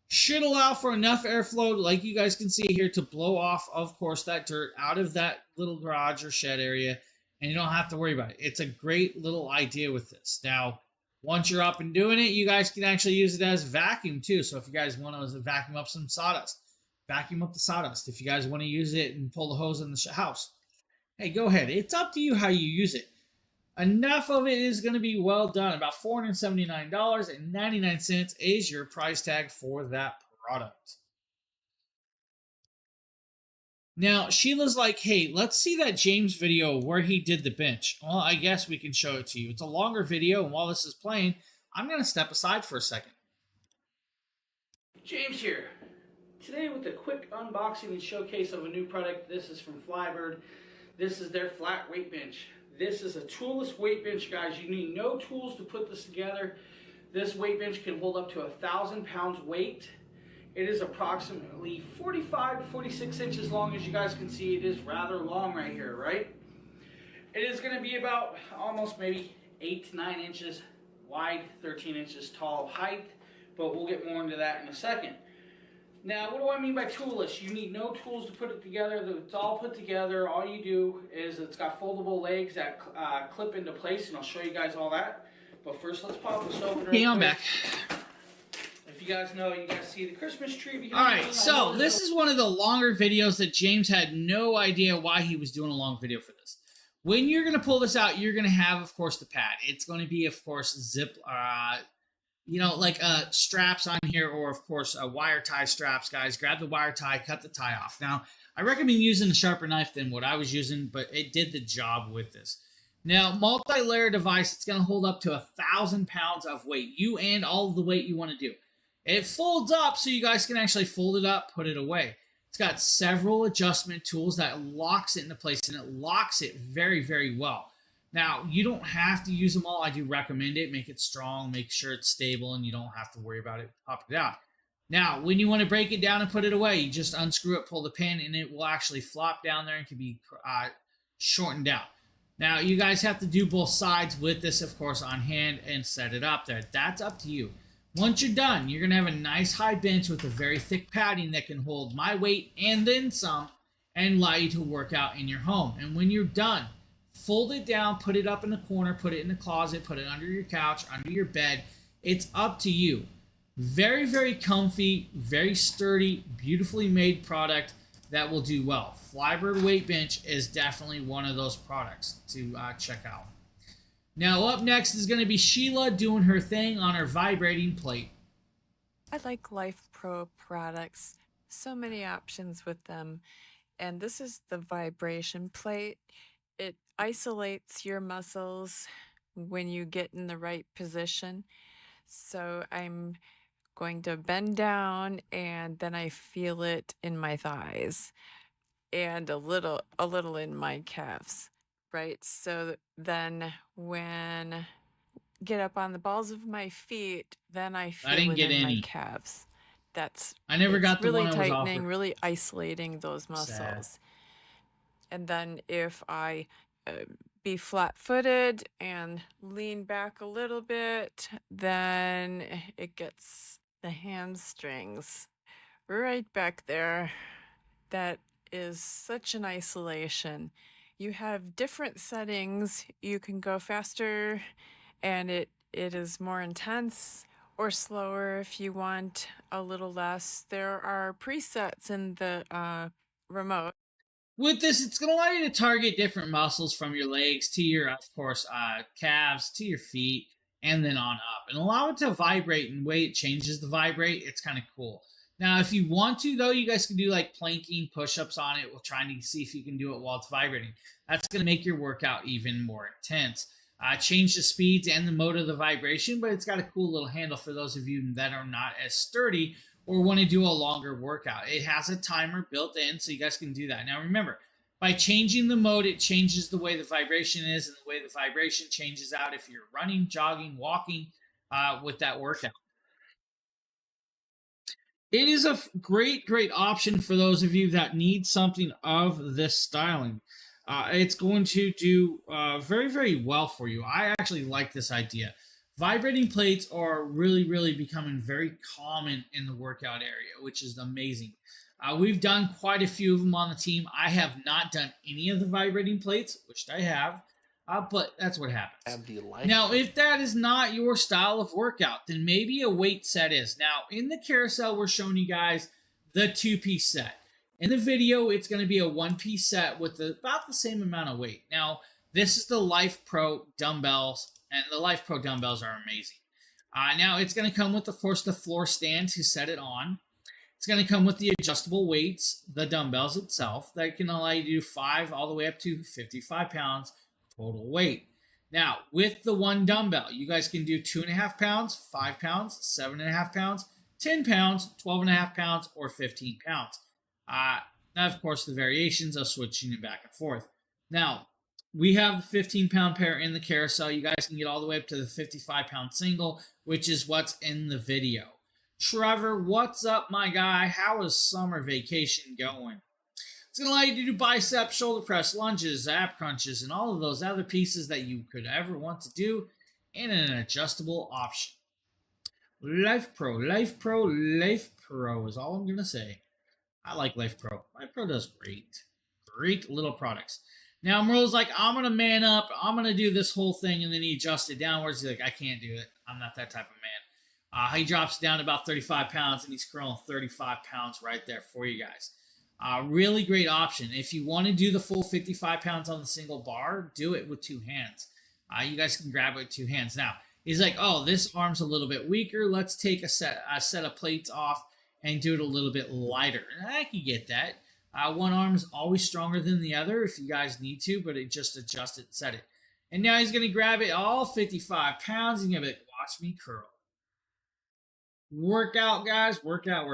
Should allow for enough airflow, like you guys can see here, to blow off, of course, that dirt out of that little garage or shed area, and you don't have to worry about it. It's a great little idea with this. Now, once you're up and doing it, you guys can actually use it as vacuum too. So if you guys want to vacuum up some sawdust, vacuum up the sawdust. If you guys want to use it and pull the hose in the house, hey, go ahead. It's up to you how you use it. Enough of it is going to be well done. About $479.99 is your price tag for that product. Now, Sheila's like, hey, let's see that James video where he did the bench. Well, I guess we can show it to you. It's a longer video, and while this is playing, I'm going to step aside for a second. James here. Today with a quick unboxing and showcase of a new product. This is from Flybird. This is their flat weight bench. This is a toolless weight bench, guys. You need no tools to put this together. This weight bench can hold up to 1,000 pounds weight. It is approximately 45 to 46 inches long. As you guys can see, it is rather long right here, right? It is going to be about almost maybe 8 to 9 inches wide, 13 inches tall height, but we'll get more into that in a second. Now, what do I mean by toolless? You need no tools to put it together. It's all put together. All you do is it's got foldable legs that clip into place, and I'll show you guys all that. But first, let's pop this open. Hey, I'm back. If you guys know, you guys see the Christmas tree behind me. All right, so this is one of the longer videos that James had no idea why he was doing a long video for this. When you're going to pull this out, you're going to have, of course, the pad. It's going to be, of course, zip, straps on here, or, of course, wire tie straps, guys. Grab the wire tie, cut the tie off. Now, I recommend using a sharper knife than what I was using, but it did the job with this. Now, multi-layer device, it's going to hold up to 1,000 pounds of weight, you and all of the weight you want to do. It folds up so you guys can actually fold it up, put it away. It's got several adjustment tools that locks it into place, and it locks it very, very well. Now, you don't have to use them all. I do recommend it. Make it strong, make sure it's stable, and you don't have to worry about it popping it out. Now, when you want to break it down and put it away, you just unscrew it, pull the pin, and it will actually flop down there and can be shortened out. Now, you guys have to do both sides with this, of course, on hand and set it up there. That's up to you. Once you're done, you're going to have a nice high bench with a very thick padding that can hold my weight and then some and allow you to work out in your home. And when you're done, fold it down, put it up in the corner, put it in the closet, put it under your couch, under your bed. It's up to you. Very, very comfy, very sturdy, beautifully made product that will do well. Flybird Weight Bench is definitely one of those products to check out. Now up next is going to be Sheila doing her thing on her vibrating plate. I like Life Pro products. So many options with them. And this is the vibration plate. It isolates your muscles when you get in the right position. So I'm going to bend down and then I feel it in my thighs and a little in my calves, right? So then when get up on the balls of my feet, then I feel it in my calves. I never got the really one I was tightening, offered. really isolating those muscles. Sad. And then if I be flat-footed and lean back a little bit, then it gets the hamstrings right back there. That is such an isolation. You have different settings. You can go faster and it is more intense, or slower if you want a little less. There are presets in the remote. With this, it's going to allow you to target different muscles from your legs to your, of course, calves to your feet, and then on up, and allow it to vibrate. And the way it changes the vibrate, it's kind of cool. Now, if you want to, though, you guys can do like planking, push-ups on it. We'll try to see if you can do it while it's vibrating. That's going to make your workout even more intense. Change the speeds and the mode of the vibration, but it's got a cool little handle for those of you that are not as sturdy or want to do a longer workout. It has a timer built in, so you guys can do that. Now remember, by changing the mode, it changes the way the vibration is, and the way the vibration changes out if you're running, jogging, walking with that workout. It is a great, great option for those of you that need something of this styling. It's going to do very, very well for you. I actually like this idea. Vibrating plates are really, really becoming very common in the workout area, which is amazing. We've done quite a few of them on the team. I have not done any of the vibrating plates, which I have, but that's what happens. Now, if that is not your style of workout, then maybe a weight set is. Now, in the carousel, we're showing you guys the 2-piece set. In the video, it's going to be a 1-piece set with about the same amount of weight. Now, this is the Life Pro dumbbells, and the Life Pro dumbbells are amazing. Now, it's going to come with, of course, the floor stand to set it on. It's going to come with the adjustable weights, the dumbbells itself, that can allow you to do 5 all the way up to 55 pounds total weight. Now, with the one dumbbell, you guys can do 2.5 pounds, 5 pounds, 7.5 pounds, 10 pounds, 12.5 pounds, or 15 pounds. Now, of course, the variations of switching it back and forth. Now, we have the 15-pound pair in the carousel. You guys can get all the way up to the 55-pound single, which is what's in the video. Trevor, what's up, my guy? How is summer vacation going? It's going to allow you to do biceps, shoulder press, lunges, ab crunches, and all of those other pieces that you could ever want to do in an adjustable option. Life Pro, Life Pro, Life Pro is all I'm going to say. I like Life Pro. Life Pro does great. Great little products. Now, Merle's like, I'm going to man up. I'm going to do this whole thing. And then he adjusted downwards. He's like, I can't do it. I'm not that type of man. He drops down to about 35 pounds, and he's curling 35 pounds right there for you guys. Really great option. If you want to do the full 55 pounds on the single bar, do it with 2 hands. You guys can grab it with 2 hands. Now, he's like, oh, this arm's a little bit weaker. Let's take a set of plates off and do it a little bit lighter. And I can get that. One arm is always stronger than the other if you guys need to, but it just adjust it, set it. And now he's going to grab it all 55 pounds and give it, watch me curl. Workout, guys. Workout.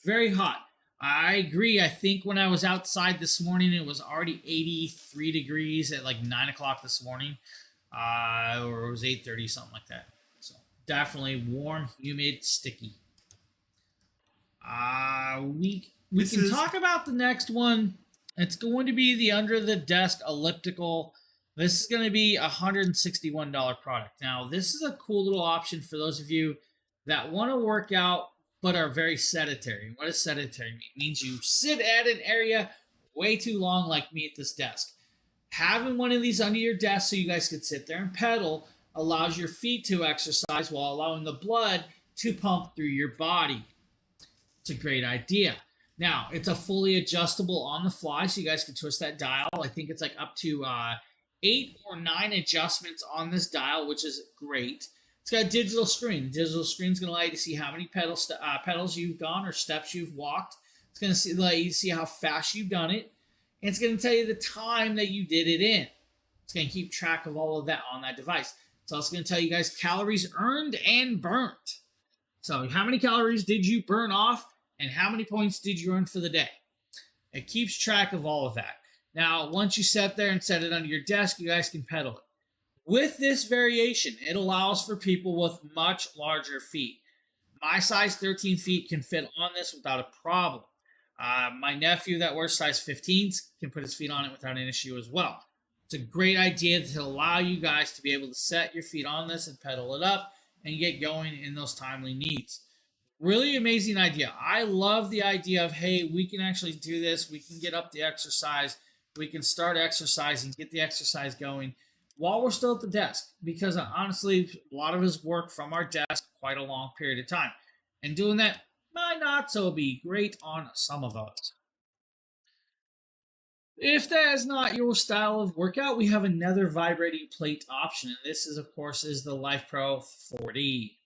Very hot. I agree. I think when I was outside this morning, it was already 83 degrees at like 9 o'clock this morning. Or it was 8:30, something like that. So definitely warm, humid, sticky. We can talk about the next one. It's going to be the under the desk elliptical. This is going to be a $161 product. Now, this is a cool little option for those of you that want to work out but are very sedentary. What does sedentary mean? It means you sit at an area way too long, like me at this desk. Having one of these under your desk so you guys could sit there and pedal allows your feet to exercise while allowing the blood to pump through your body. It's a great idea. Now, it's a fully adjustable on the fly, so you guys can twist that dial. I think it's like up to 8 or 9 adjustments on this dial, which is great. It's got a digital screen. The digital screen is going to allow you to see how many pedals you've gone or steps you've walked. It's going to allow you to see how fast you've done it. And it's going to tell you the time that you did it in. It's going to keep track of all of that on that device. It's also going to tell you guys calories earned and burnt. So how many calories did you burn off and how many points did you earn for the day? It keeps track of all of that. Now, once you sit there and set it under your desk, you guys can pedal it. With this variation, it allows for people with much larger feet. My size 13 feet can fit on this without a problem. My nephew that wears size 15s can put his feet on it without an issue as well. It's a great idea to allow you guys to be able to set your feet on this and pedal it up and get going in those timely needs. Really amazing idea. I love the idea of, hey, we can actually do this. We can get up the exercise. We can start exercising, get the exercise going while we're still at the desk. Because honestly, a lot of us work from our desk quite a long period of time. And doing that might not so be great on some of us. If that is not your style of workout, we have another vibrating plate option. And this is, of course, is the Life Pro 4D.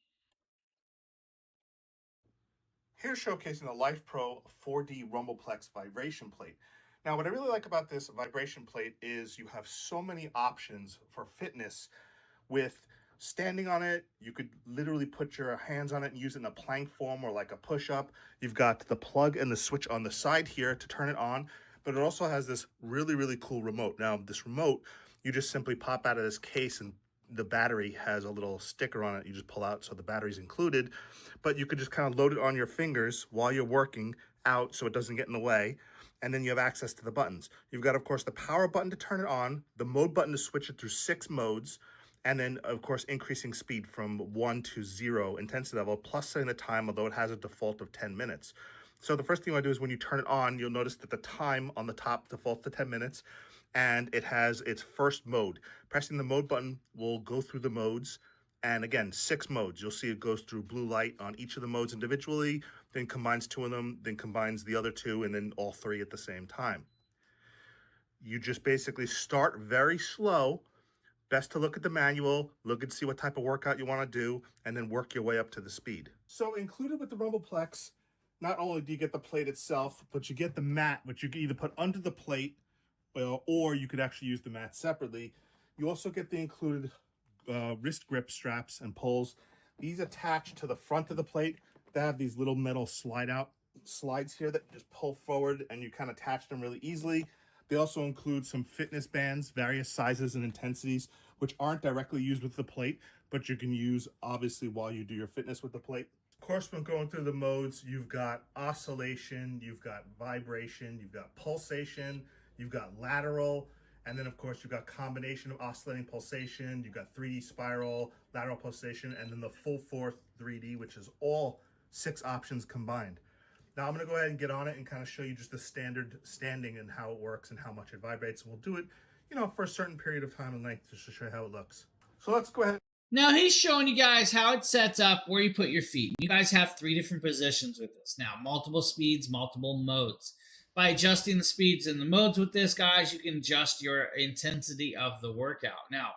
Here's showcasing the Life Pro 4D Rumbleplex vibration plate. Now, what I really like about this vibration plate is you have so many options for fitness with standing on it. You could literally put your hands on it and use it in a plank form or like a push-up. You've got the plug and the switch on the side here to turn it on, but it also has this really, really cool remote. Now, this remote, you just simply pop out of this case and the battery has a little sticker on it you just pull out, so the battery's included, but you could just kind of load it on your fingers while you're working out so it doesn't get in the way, and then you have access to the buttons. You've got, of course, the power button to turn it on, the mode button to switch it through 6 modes, and then, of course, increasing speed from 1 to 0 intensity level, plus setting the time, although it has a default of 10 minutes. So the first thing you want to do is when you turn it on, you'll notice that the time on the top defaults to 10 minutes, and it has its first mode. Pressing the mode button will go through the modes, and again, 6 modes. You'll see it goes through blue light on each of the modes individually, then combines 2 of them, then combines the other 2, and then all 3 at the same time. You just basically start very slow. Best to look at the manual, look and see what type of workout you want to do, and then work your way up to the speed. So included with the Rumbleplex, not only do you get the plate itself, but you get the mat, which you can either put under the plate, or you could actually use the mat separately. You also get the included wrist grip straps and poles. These attach to the front of the plate. They have these little metal slides here that you just pull forward and you kind of attach them really easily. They also include some fitness bands, various sizes and intensities, which aren't directly used with the plate, but you can use obviously while you do your fitness with the plate. Of course, when going through the modes, you've got oscillation, you've got vibration, you've got pulsation, you've got lateral, and then of course you've got combination of oscillating pulsation, you've got 3D spiral, lateral pulsation, and then the full force 3D, which is all 6 options combined. Now I'm gonna go ahead and get on it and kind of show you just the standard standing and how it works and how much it vibrates. And we'll do it, for a certain period of time and length just to show you how it looks. So let's go ahead. Now he's showing you guys how it sets up where you put your feet. You guys have 3 different positions with this. Now, multiple speeds, multiple modes. By adjusting the speeds and the modes with this, guys, you can adjust your intensity of the workout. Now,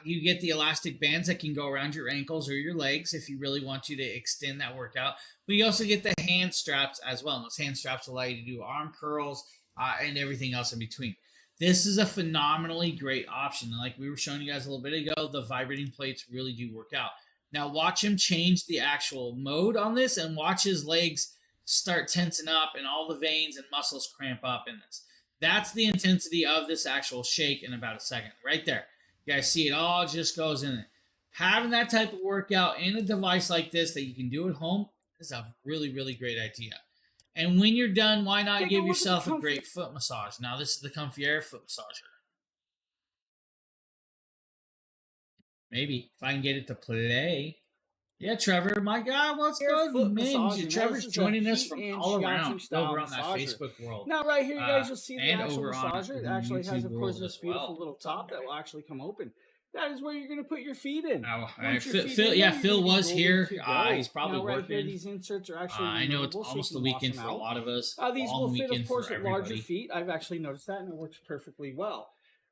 you get the elastic bands that can go around your ankles or your legs if you really want you to extend that workout. But you also get the hand straps as well. And those hand straps allow you to do arm curls and everything else in between. This is a phenomenally great option. And like we were showing you guys a little bit ago, the vibrating plates really do work out. Now watch him change the actual mode on this and watch his legs start tensing up and all the veins and muscles cramp up in this. That's the intensity of this actual shake in about a second. Right there. You guys see it all just goes in it. Having that type of workout in a device like this that you can do at home is a really, really great idea. And when you're done, why not give yourself a great foot massage? Now, this is the Comfy Air foot massager. Maybe, if I can get it to play. Yeah, Trevor, my God, what's good, man? Trevor's joining us from all around over on that Facebook world. Now, right here, you guys will see the and actual over on massager. It the actually YouTube has, of course, world this as beautiful well. little top that will actually come open. That is where you're going to put your feet in. Phil was here. He's probably now, right working. Here, these inserts are actually I know it's removable, almost so the weekend for a lot of us. These will fit, of course, at larger everybody. feet. I've actually noticed that, and it works perfectly well.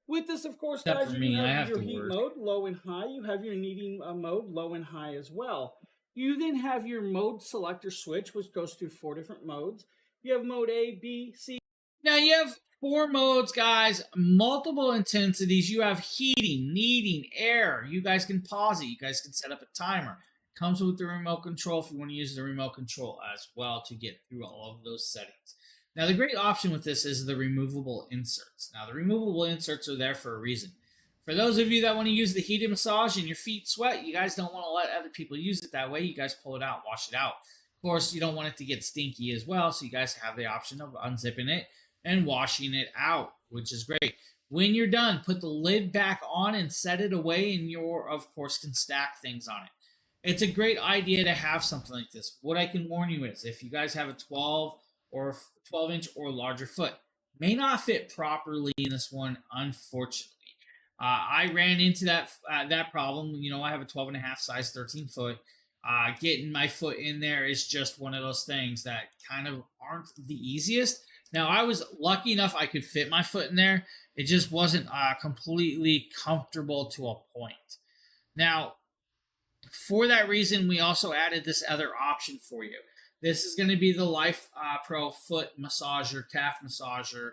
With this, of course, Except guys, for you me, I have have your to heat work. mode, low and high. You have your kneading mode, low and high as well. You then have your mode selector switch, which goes through 4 different modes. You have mode A, B, C. Now you have 4 modes, guys, multiple intensities. You have heating, kneading, air. You guys can pause it. You guys can set up a timer. Comes with the remote control if you want to use the remote control as well to get through all of those settings. Now, the great option with this is the removable inserts. Now, the removable inserts are there for a reason. For those of you that want to use the heated massage and your feet sweat, you guys don't want to let other people use it that way. You guys pull it out, wash it out. Of course, you don't want it to get stinky as well, so you guys have the option of unzipping it and washing it out, which is great. When you're done, put the lid back on and set it away, and you, of course, can stack things on it. it's a great idea to have something like this. What I can warn you is if you guys have a 12 or 12 inch or larger foot, may not fit properly in this one, unfortunately. I ran into that problem. You know, I have a 12 and a half size 13 foot. Getting my foot in there is just one of those things that kind of aren't the easiest. Now, I was lucky enough I could fit my foot in there. It just wasn't completely comfortable to a point. Now, for that reason, we also added this other option for you. This is going to be the Life Pro foot massager, calf massager,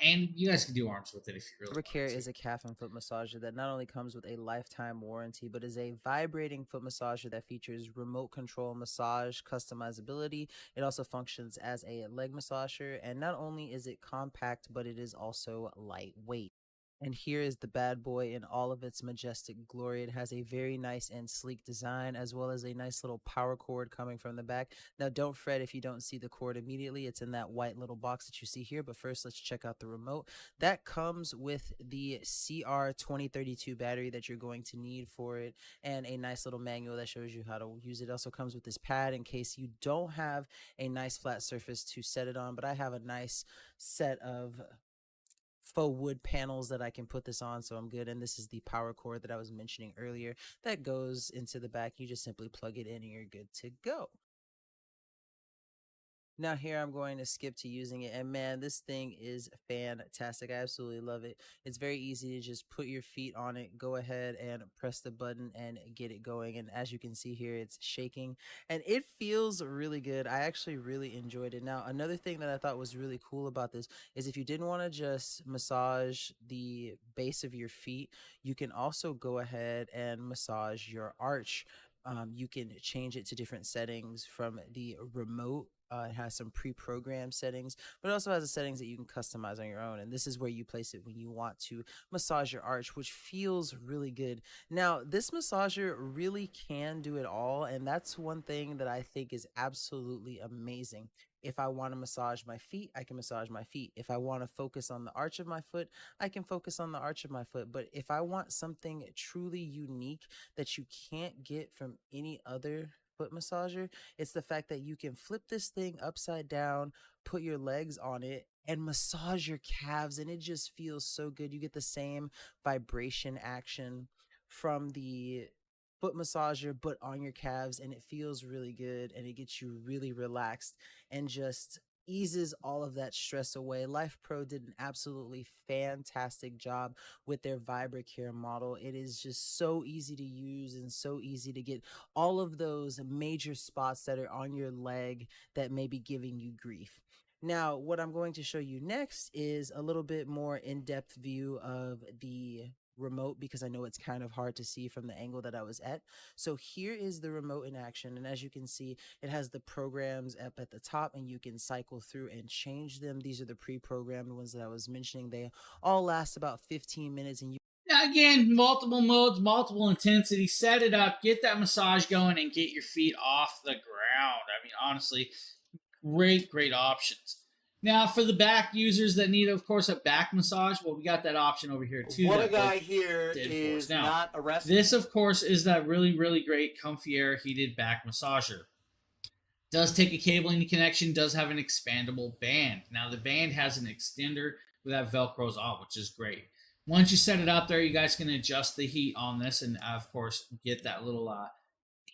and you guys can do arms with it if you really want Care to. is a calf and foot massager that not only comes with a lifetime warranty, but is a vibrating foot massager that features remote control massage customizability. It also functions as a leg massager, and not only is it compact, but it is also lightweight. And here is the bad boy in all of its majestic glory. It has a very nice and sleek design, as well as a nice little power cord coming from the back. Now, don't fret if you don't see the cord immediately. It's in that white little box that you see here. But first, let's check out the remote. That comes with the CR2032 battery that you're going to need for it, and a nice little manual that shows you how to use it. It also comes with this pad in case you don't have a nice flat surface to set it on, but I have a nice set of faux wood panels that I can put this on, so I'm good. And this is the power cord that I was mentioning earlier that goes into the back. You just simply plug it in and you're good to go. Now here I'm going to skip to using it, and man, this thing is fantastic. I absolutely love it. It's very easy to just put your feet on it, go ahead and press the button and get it going. And as you can see here, it's shaking and it feels really good. I actually really enjoyed it. Now, another thing that I thought was really cool about this is if you didn't want to just massage the base of your feet, you can also go ahead and massage your arch. You can change it to different settings from the remote. It has some pre-programmed settings, but it also has the settings that you can customize on your own. And this is where you place it when you want to massage your arch, which feels really good. Now, this massager really can do it all, and that's one thing that I think is absolutely amazing. If I want to massage my feet, I can massage my feet. If I want to focus on the arch of my foot, I can focus on the arch of my foot. But if I want something truly unique that you can't get from any other foot massager, it's the fact that you can flip this thing upside down, put your legs on it, and massage your calves, and it just feels so good. You get the same vibration action from the foot massager but on your calves, and it feels really good, and it gets you really relaxed and just eases all of that stress away. Life Pro did an absolutely fantastic job with their VibraCare model. It is just so easy to use and so easy to get all of those major spots that are on your leg that may be giving you grief. Now, what I'm going to show you next is a little bit more in-depth view of the remote, because I know it's kind of hard to see from the angle that I was at. So here is the remote in action, and as you can see, it has the programs up at the top, and you can cycle through and change them. These are the pre-programmed ones that I was mentioning. They all last about 15 minutes, and you Now, again, multiple modes, multiple intensity. Set it up, get that massage going, and get your feet off the ground. I mean, honestly, great options. Now, for the back users that need, of course, a back massage, well, we got that option over here too. What a guy here is now, not arrested. This, of course, is that really great comfy air heated back massager. Does take a cabling connection, does have an expandable band. Now, the band has an extender with that Velcros on, which is great. Once you set it up there, you guys can adjust the heat on this and, of course, get that little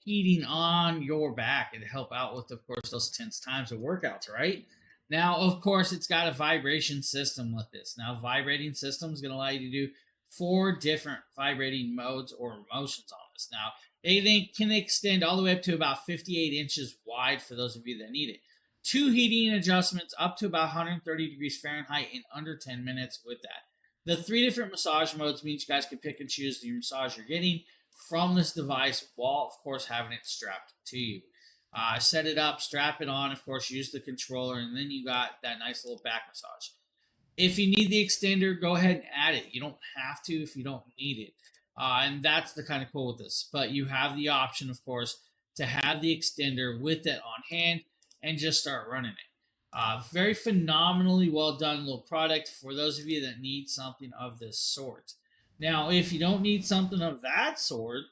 heating on your back and help out with, of course, those tense times of workouts, right? Now, of course, it's got a vibration system with this. Now, vibrating system is going to allow you to do 4 different vibrating modes or motions on this. Now, they can extend all the way up to about 58 inches wide for those of you that need it. 2 heating adjustments up to about 130 degrees Fahrenheit in under 10 minutes with that. The 3 different massage modes means you guys can pick and choose the massage you're getting from this device while, of course, having it strapped to you. Set it up, strap it on, of course, use the controller, and then you got that nice little back massage. If you need the extender, go ahead and add it. You don't have to if you don't need it. And that's the kind of cool with this. But you have the option, of course, to have the extender with it on hand and just start running it. Very phenomenally well done little product for those of you that need something of this sort. Now, if you don't need something of that sort,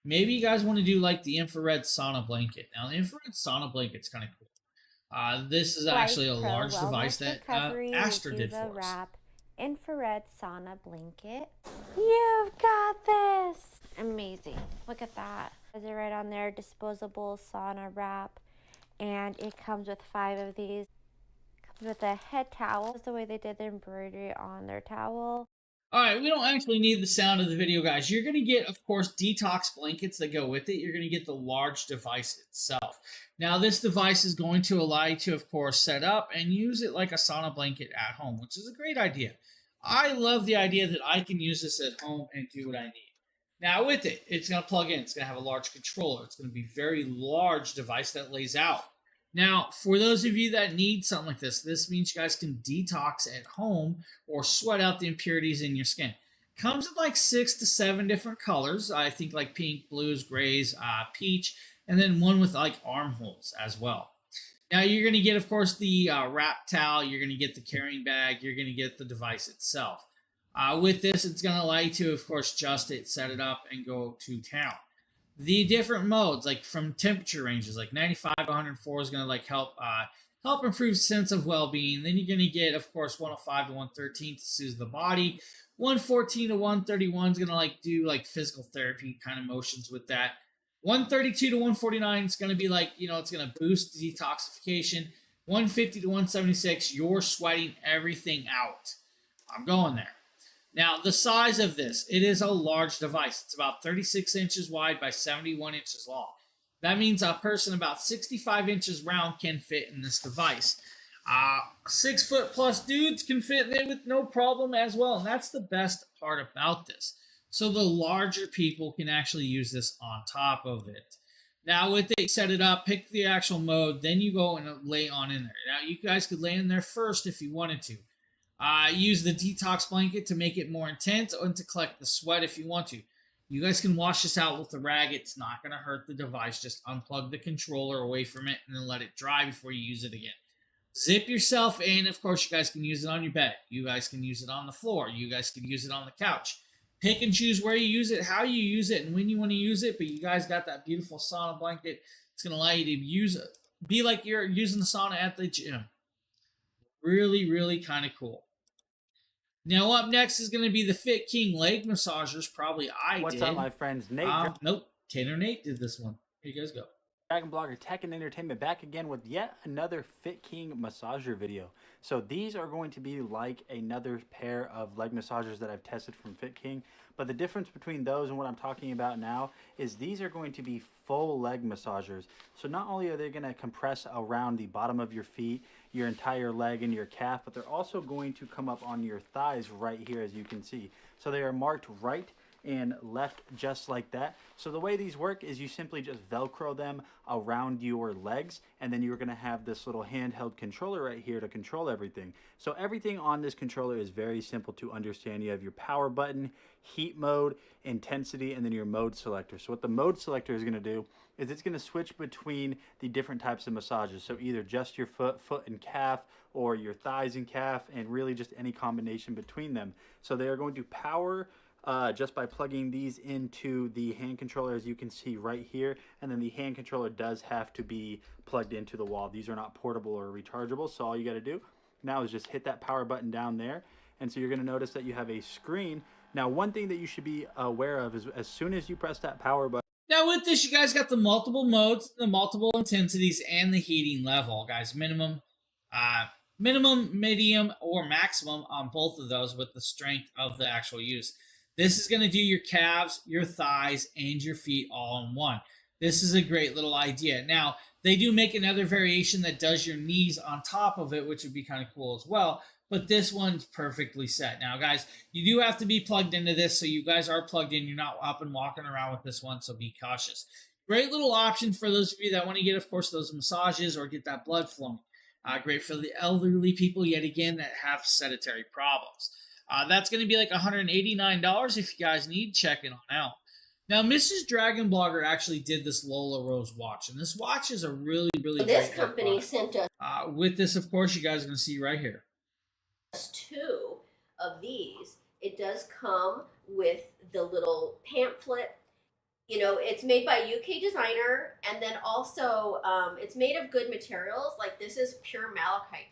maybe you guys want to do like the infrared sauna blanket. Now, the infrared sauna blanket's kind of cool. This is actually a Life Pro large device Wellness that Recovery Astra did Rejuva for us. Wrap Infrared Sauna Blanket. You've got this! Amazing. Look at that. Is it right on there? Disposable sauna wrap. And it comes with 5 of these. Comes with a head towel. That's the way they did the embroidery on their towel. All right, we don't actually need the sound of the video, guys. You're going to get, of course, detox blankets that go with it. You're going to get the large device itself. Now, this device is going to allow you to, of course, set up and use it like a sauna blanket at home, which is a great idea. I love the idea that I can use this at home and do what I need. Now, with it, it's going to plug in. It's going to have a large controller. It's going to be a very large device that lays out. Now, for those of you that need something like this means you guys can detox at home or sweat out the impurities in your skin. Comes in like 6 to 7 different colors. I think like pink, blues, grays, peach, and then one with like armholes as well. Now, you're going to get, of course, the wrap towel. You're going to get the carrying bag. You're going to get the device itself. With this, it's going to allow you to, of course, adjust it, set it up, and go to town. The different modes, like from temperature ranges, like 95 to 104 is going to like help improve sense of well-being. Then you're going to get, of course, 105 to 113 to soothe the body. 114 to 131 is going to like do like physical therapy kind of motions with that. 132 to 149 is going to be like, it's going to boost detoxification. 150 to 176, you're sweating everything out. I'm going there. Now, the size of this, it is a large device. It's about 36 inches wide by 71 inches long. That means a person about 65 inches round can fit in this device. 6 foot plus dudes can fit in it with no problem as well. And that's the best part about this. So the larger people can actually use this on top of it. Now, with it, set it up, pick the actual mode, then you go and lay on in there. Now, you guys could lay in there first if you wanted to. Use the detox blanket to make it more intense and to collect the sweat if you want to. You guys can wash this out with a rag. It's not going to hurt the device. Just unplug the controller away from it and then let it dry before you use it again. Zip yourself in. Of course, you guys can use it on your bed. You guys can use it on the floor. You guys can use it on the couch. Pick and choose where you use it, how you use it, and when you want to use it. But you guys got that beautiful sauna blanket. It's going to allow you to use it. Be like you're using the sauna at the gym. Really, really kind of cool. Now, up next is going to be the Fit King leg massagers. Probably I What's did. up, my friends? Nate. Nope. Tanner Nate did this one. Here you guys go. Dragon Blogger Tech and Entertainment back again with yet another Fit King massager video. So these are going to be like another pair of leg massagers that I've tested from Fit King. But the difference between those and what I'm talking about now is these are going to be full leg massagers. So not only are they going to compress around the bottom of your feet, your entire leg and your calf, but they're also going to come up on your thighs right here, as you can see. So they are marked right and left just like that. So the way these work is you simply just Velcro them around your legs, and then you're going to have this little handheld controller right here to control everything. So everything on this controller is very simple to understand. You have your power button, heat mode, intensity, and then your mode selector. So what the mode selector is going to do is it's going to switch between the different types of massages. So either just your foot and calf, or your thighs and calf, and really just any combination between them. So they are going to power just by plugging these into the hand controller, as you can see right here. And then the hand controller does have to be plugged into the wall. These are not portable or rechargeable, so all you got to do now is just hit that power button down there. And so you're going to notice that you have a screen. Now, one thing that you should be aware of is as soon as you press that power button. Now, with this, you guys got the multiple modes, the multiple intensities, and the heating level, guys. Minimum, medium, or maximum on both of those with the strength of the actual use. This is going to do your calves, your thighs, and your feet all in one. This is a great little idea. Now, they do make another variation that does your knees on top of it, which would be kind of cool as well. But this one's perfectly set. Now, guys, you do have to be plugged into this, so you guys are plugged in. You're not up and walking around with this one, so be cautious. Great little option for those of you that want to get, of course, those massages or get that blood flowing. Great for the elderly people, yet again, that have sedentary problems. That's going to be like $189 if you guys need. Check it on out. Now, Mrs. Dragon Blogger actually did this Lola Rose watch, and this watch is a really, really This great company watch. sent us With this, of course, you guys are going to see right here. 2 of these. It does come with the little pamphlet You know, it's made by a UK designer, and then also it's made of good materials. Like this is pure malachite.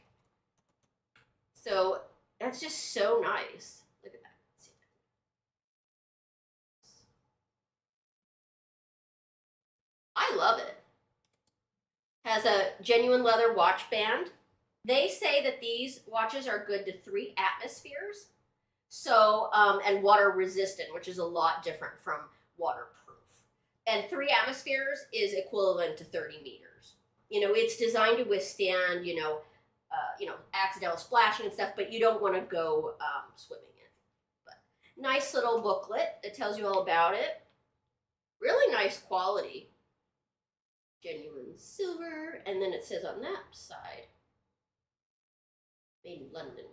So that's just so nice. Look at that. I love it. Has a genuine leather watch band. They say that these watches are good to 3 atmospheres. So, and water resistant, which is a lot different from waterproof. And 3 atmospheres is equivalent to 30 meters. You know, it's designed to withstand, accidental splashing and stuff, but you don't want to go swimming in. But nice little booklet that tells you all about it. Really nice quality. Genuine silver, and then it says on that side, made in London.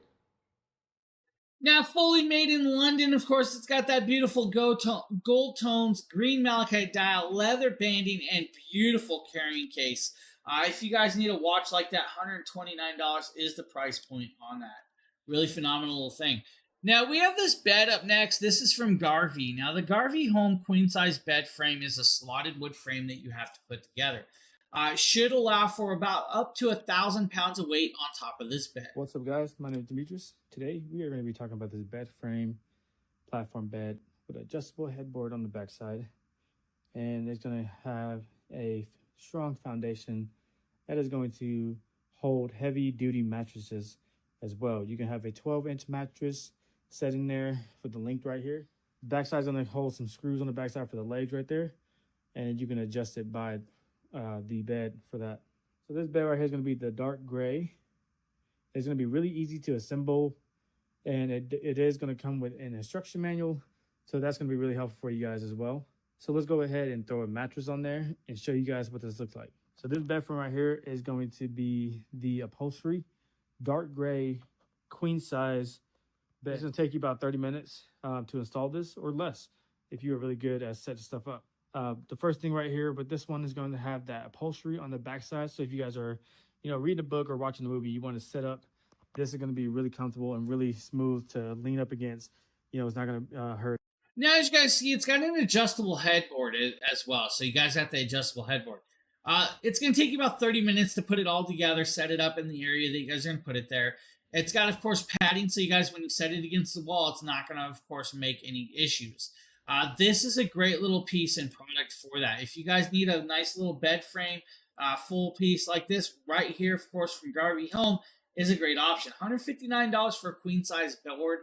Now, fully made in London, of course, it's got that beautiful gold tones, green malachite dial, leather banding, and beautiful carrying case. If you guys need a watch like that, $129 is the price point on that. Really phenomenal little thing. Now, we have this bed up next. This is from Garvey. Now, the Garvey Home Queen Size Bed Frame is a slotted wood frame that you have to put together. Should allow for about up to 1,000 pounds of weight on top of this bed. What's up, guys? My name is Demetrius. Today we are going to be talking about this bed frame platform bed with adjustable headboard on the backside, and it's going to have a strong foundation that is going to hold heavy duty mattresses as well. You can have a 12-inch mattress set in there for the length right here. Backside's going to hold some screws on the backside for the legs right there, and you can adjust it by the bed for that. So this bed right here is going to be the dark gray. It's going to be really easy to assemble, and it is going to come with an instruction manual, so that's going to be really helpful for you guys as well. So let's go ahead and throw a mattress on there and show you guys what this looks like. So this bed frame right here is going to be the upholstery dark gray queen size bed. It's going to take you about 30 minutes to install this, or less if you are really good at setting stuff up. The first thing right here, but this one is going to have that upholstery on the backside. So if you guys are, reading a book or watching a movie, you want to set up, this is going to be really comfortable and really smooth to lean up against. It's not going to hurt. Now, as you guys see, it's got an adjustable headboard as well. So you guys have the adjustable headboard. It's going to take you about 30 minutes to put it all together, set it up in the area that you guys are going to put it there. It's got, of course, padding. So you guys, when you set it against the wall, it's not going to, of course, make any issues. This is a great little piece and product for that. If you guys need a nice little bed frame, full piece like this right here, of course, from Garvey Home is a great option. $159 for a queen size board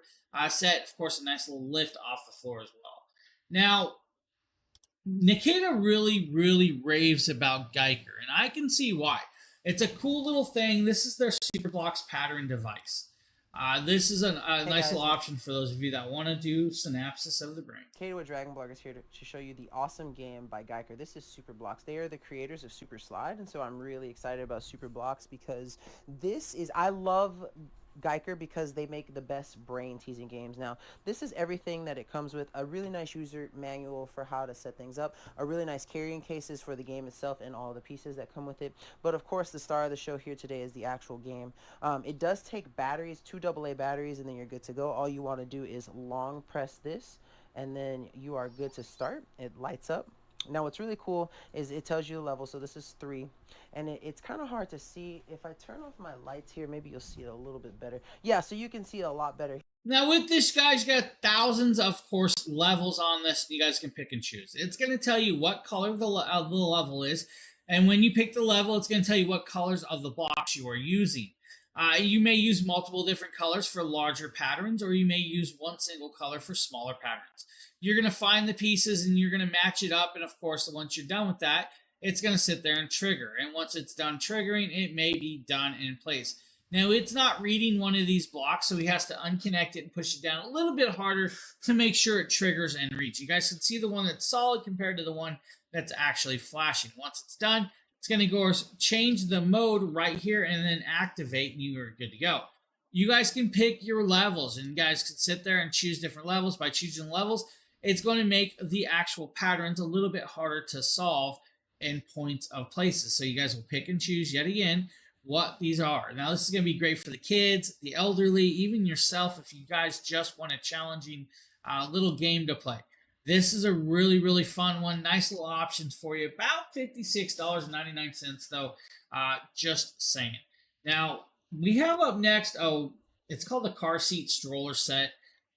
set. Of course, a nice little lift off the floor as well. Now, Nikita really, really raves about Geiger, and I can see why. It's a cool little thing. This is their Superblocks pattern device. This is a nice little option for those of you that want to do synapses of the brain. Kato with Dragon Blog is here to show you the awesome game by Geiger. This is Superblocks. They are the creators of Super Slide, and so I'm really excited about Superblocks because I love Geiger because they make the best brain teasing games. Now, this is everything that it comes with: a really nice user manual for how to set things up, a really nice carrying cases for the game itself and all the pieces that come with it. But of course, the star of the show here today is the actual game. It does take batteries, 2 AA batteries, and then you're good to go. All you want to do is long press this, and then you are good to start. It lights up. Now, what's really cool is it tells you the level. So this is 3, and it's kind of hard to see. If I turn off my lights here, maybe you'll see it a little bit better. Yeah, so you can see it a lot better. Now, with this, guys, you got thousands, of course, levels on this. You guys can pick and choose. It's going to tell you what color the level is, and when you pick the level, it's going to tell you what colors of the blocks you are using. You may use multiple different colors for larger patterns, or you may use one single color for smaller patterns. You're going to find the pieces and you're going to match it up. And of course, once you're done with that, it's going to sit there and trigger. And once it's done triggering, it may be done in place. Now, it's not reading one of these blocks, so he has to unconnect it and push it down a little bit harder to make sure it triggers and reads. You guys can see the one that's solid compared to the one that's actually flashing. Once it's done, it's going to go change the mode right here and then activate, and you are good to go. You guys can pick your levels, and you guys can sit there and choose different levels. By choosing levels, it's going to make the actual patterns a little bit harder to solve in points of places. So you guys will pick and choose yet again what these are. Now, this is going to be great for the kids, the elderly, even yourself if you guys just want a challenging little game to play. This is a really, really fun one. Nice little options for you. About $56.99 though. Just saying. Now, we have up next, it's called the car seat stroller set.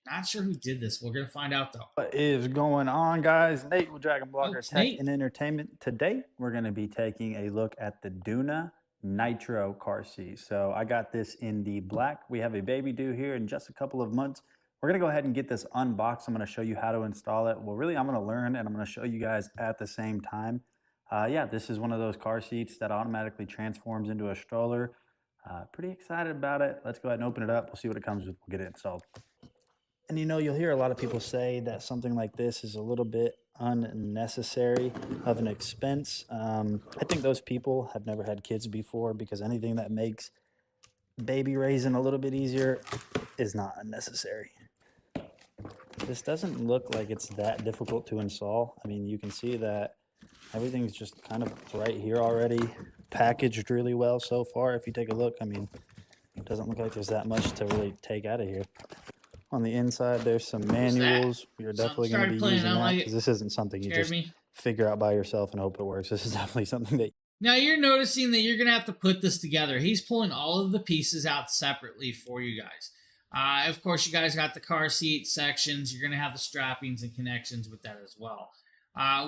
Not sure who did this. We're going to find out though. What is going on, guys? Nate with Dragon Blocker it's Tech Nate. and Entertainment. Today, we're going to be taking a look at the Duna Nitro car seat. So I got this in the black. We have a baby due here in just a couple of months. We're going to go ahead and get this unboxed. I'm going to show you how to install it. Well, really, I'm going to learn and I'm going to show you guys at the same time. Yeah, this is one of those car seats that automatically transforms into a stroller. Pretty excited about it. Let's go ahead and open it up. We'll see what it comes with. We'll get it installed. And you know, you'll hear a lot of people say that something like this is a little bit unnecessary of an expense. I think those people have never had kids before, because anything that makes baby raising a little bit easier is not unnecessary. This doesn't look like it's that difficult to install. I mean, you can see that everything's just kind of right here already, packaged really well so far. If you take a look, I mean, it doesn't look like there's that much to really take out of here. On the inside, there's some manuals. We are definitely going to be using that, because this isn't something you just figure out by yourself and hope it works. This is definitely something that... Now you're noticing that you're going to have to put this together. He's pulling all of the pieces out separately for you guys. Of course, you guys got the car seat sections. You're going to have the strappings and connections with that as well.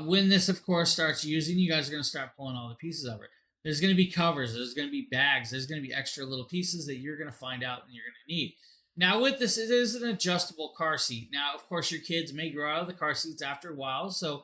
When this, of course, starts using, you guys are going to start pulling all the pieces of it. There's going to be covers. There's going to be bags. There's going to be extra little pieces that you're going to find out and you're going to need. Now, with this, it is an adjustable car seat. Now, of course, your kids may grow out of the car seats after a while, so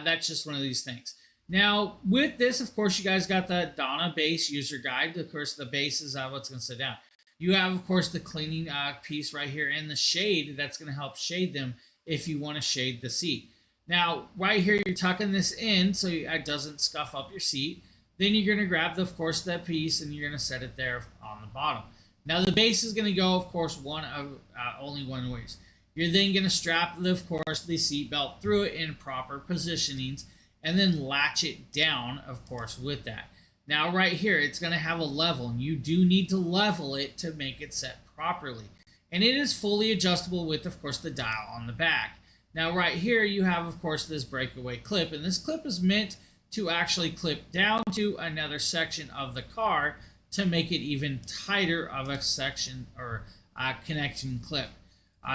that's just one of these things. Now, with this, of course, you guys got the Donna base user guide. Of course, the base is what's going to sit down. You have, of course, the cleaning piece right here and the shade that's going to help shade them if you want to shade the seat. Now, right here, you're tucking this in so it doesn't scuff up your seat. Then you're going to grab, of course, that piece and you're going to set it there on the bottom. Now, the base is going to go, of course, only one ways. You're then going to strap, of course, the seat belt through it in proper positionings and then latch it down, of course, with that. Now, right here, it's going to have a level, and you do need to level it to make it set properly. And it is fully adjustable with, of course, the dial on the back. Now, right here, you have, of course, this breakaway clip, and this clip is meant to actually clip down to another section of the car to make it even tighter of a section or connection clip.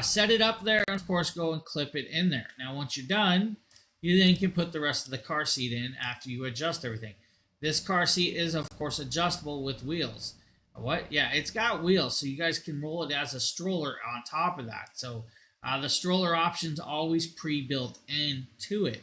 Set it up there, and of course, go and clip it in there. Now, once you're done, you then can put the rest of the car seat in after you adjust everything. This car seat is, of course, adjustable with wheels. What? Yeah, it's got wheels, so you guys can roll it as a stroller on top of that. So the stroller option's always pre-built into it.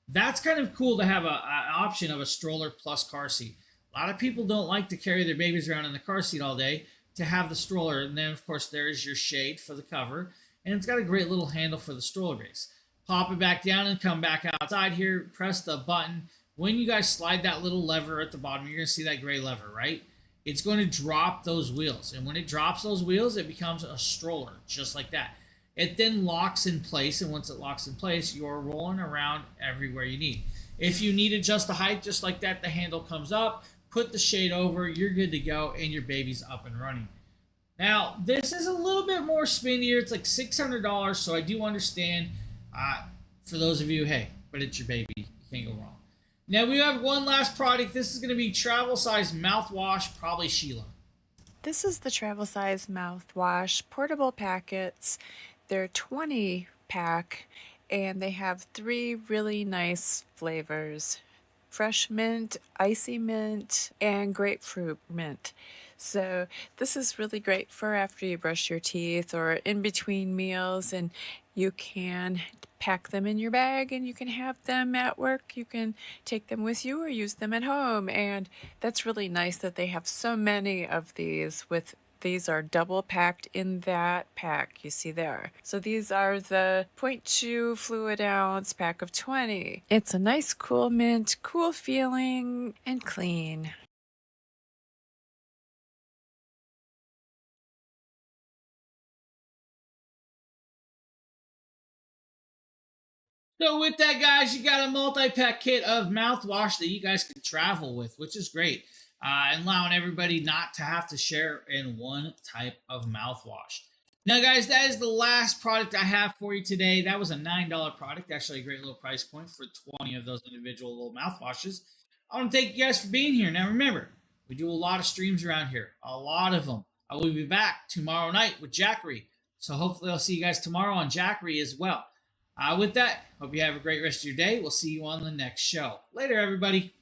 That's kind of cool to have an option of a stroller plus car seat. A lot of people don't like to carry their babies around in the car seat all day, to have the stroller. And then, of course, there's your shade for the cover. And it's got a great little handle for the stroller base. Pop it back down and come back outside here. Press the button. When you guys slide that little lever at the bottom, you're going to see that gray lever, right? It's going to drop those wheels. And when it drops those wheels, it becomes a stroller, just like that. It then locks in place. And once it locks in place, you're rolling around everywhere you need. If you need to adjust the height, just like that, the handle comes up. Put the shade over, you're good to go, and your baby's up and running. Now, this is a little bit more spinnier. It's like $600, so I do understand for those of you, hey, but it's your baby. You can't go wrong. Now, we have one last product. This is going to be travel size mouthwash, probably Sheila. This is the travel size mouthwash, portable packets. They're 20 pack, and they have 3 really nice flavors. Fresh mint, icy mint, and grapefruit mint. So this is really great for after you brush your teeth or in between meals, and you can pack them in your bag and you can have them at work. You can take them with you or use them at home, and that's really nice that they have so many of these. These are double packed in that pack you see there. So these are the 0.2 fluid ounce pack of 20. It's a nice cool mint, cool feeling, and clean. So with that, guys, you got a multi-pack kit of mouthwash that you guys can travel with, which is great. And allowing everybody not to have to share in one type of mouthwash. Now, guys, that is the last product I have for you today. That was a $9 product. Actually, a great little price point for 20 of those individual little mouthwashes. I want to thank you guys for being here. Now, remember, we do a lot of streams around here, a lot of them. I will be back tomorrow night with Jackery. So hopefully I'll see you guys tomorrow on Jackery as well. With that, hope you have a great rest of your day. We'll see you on the next show. Later, everybody.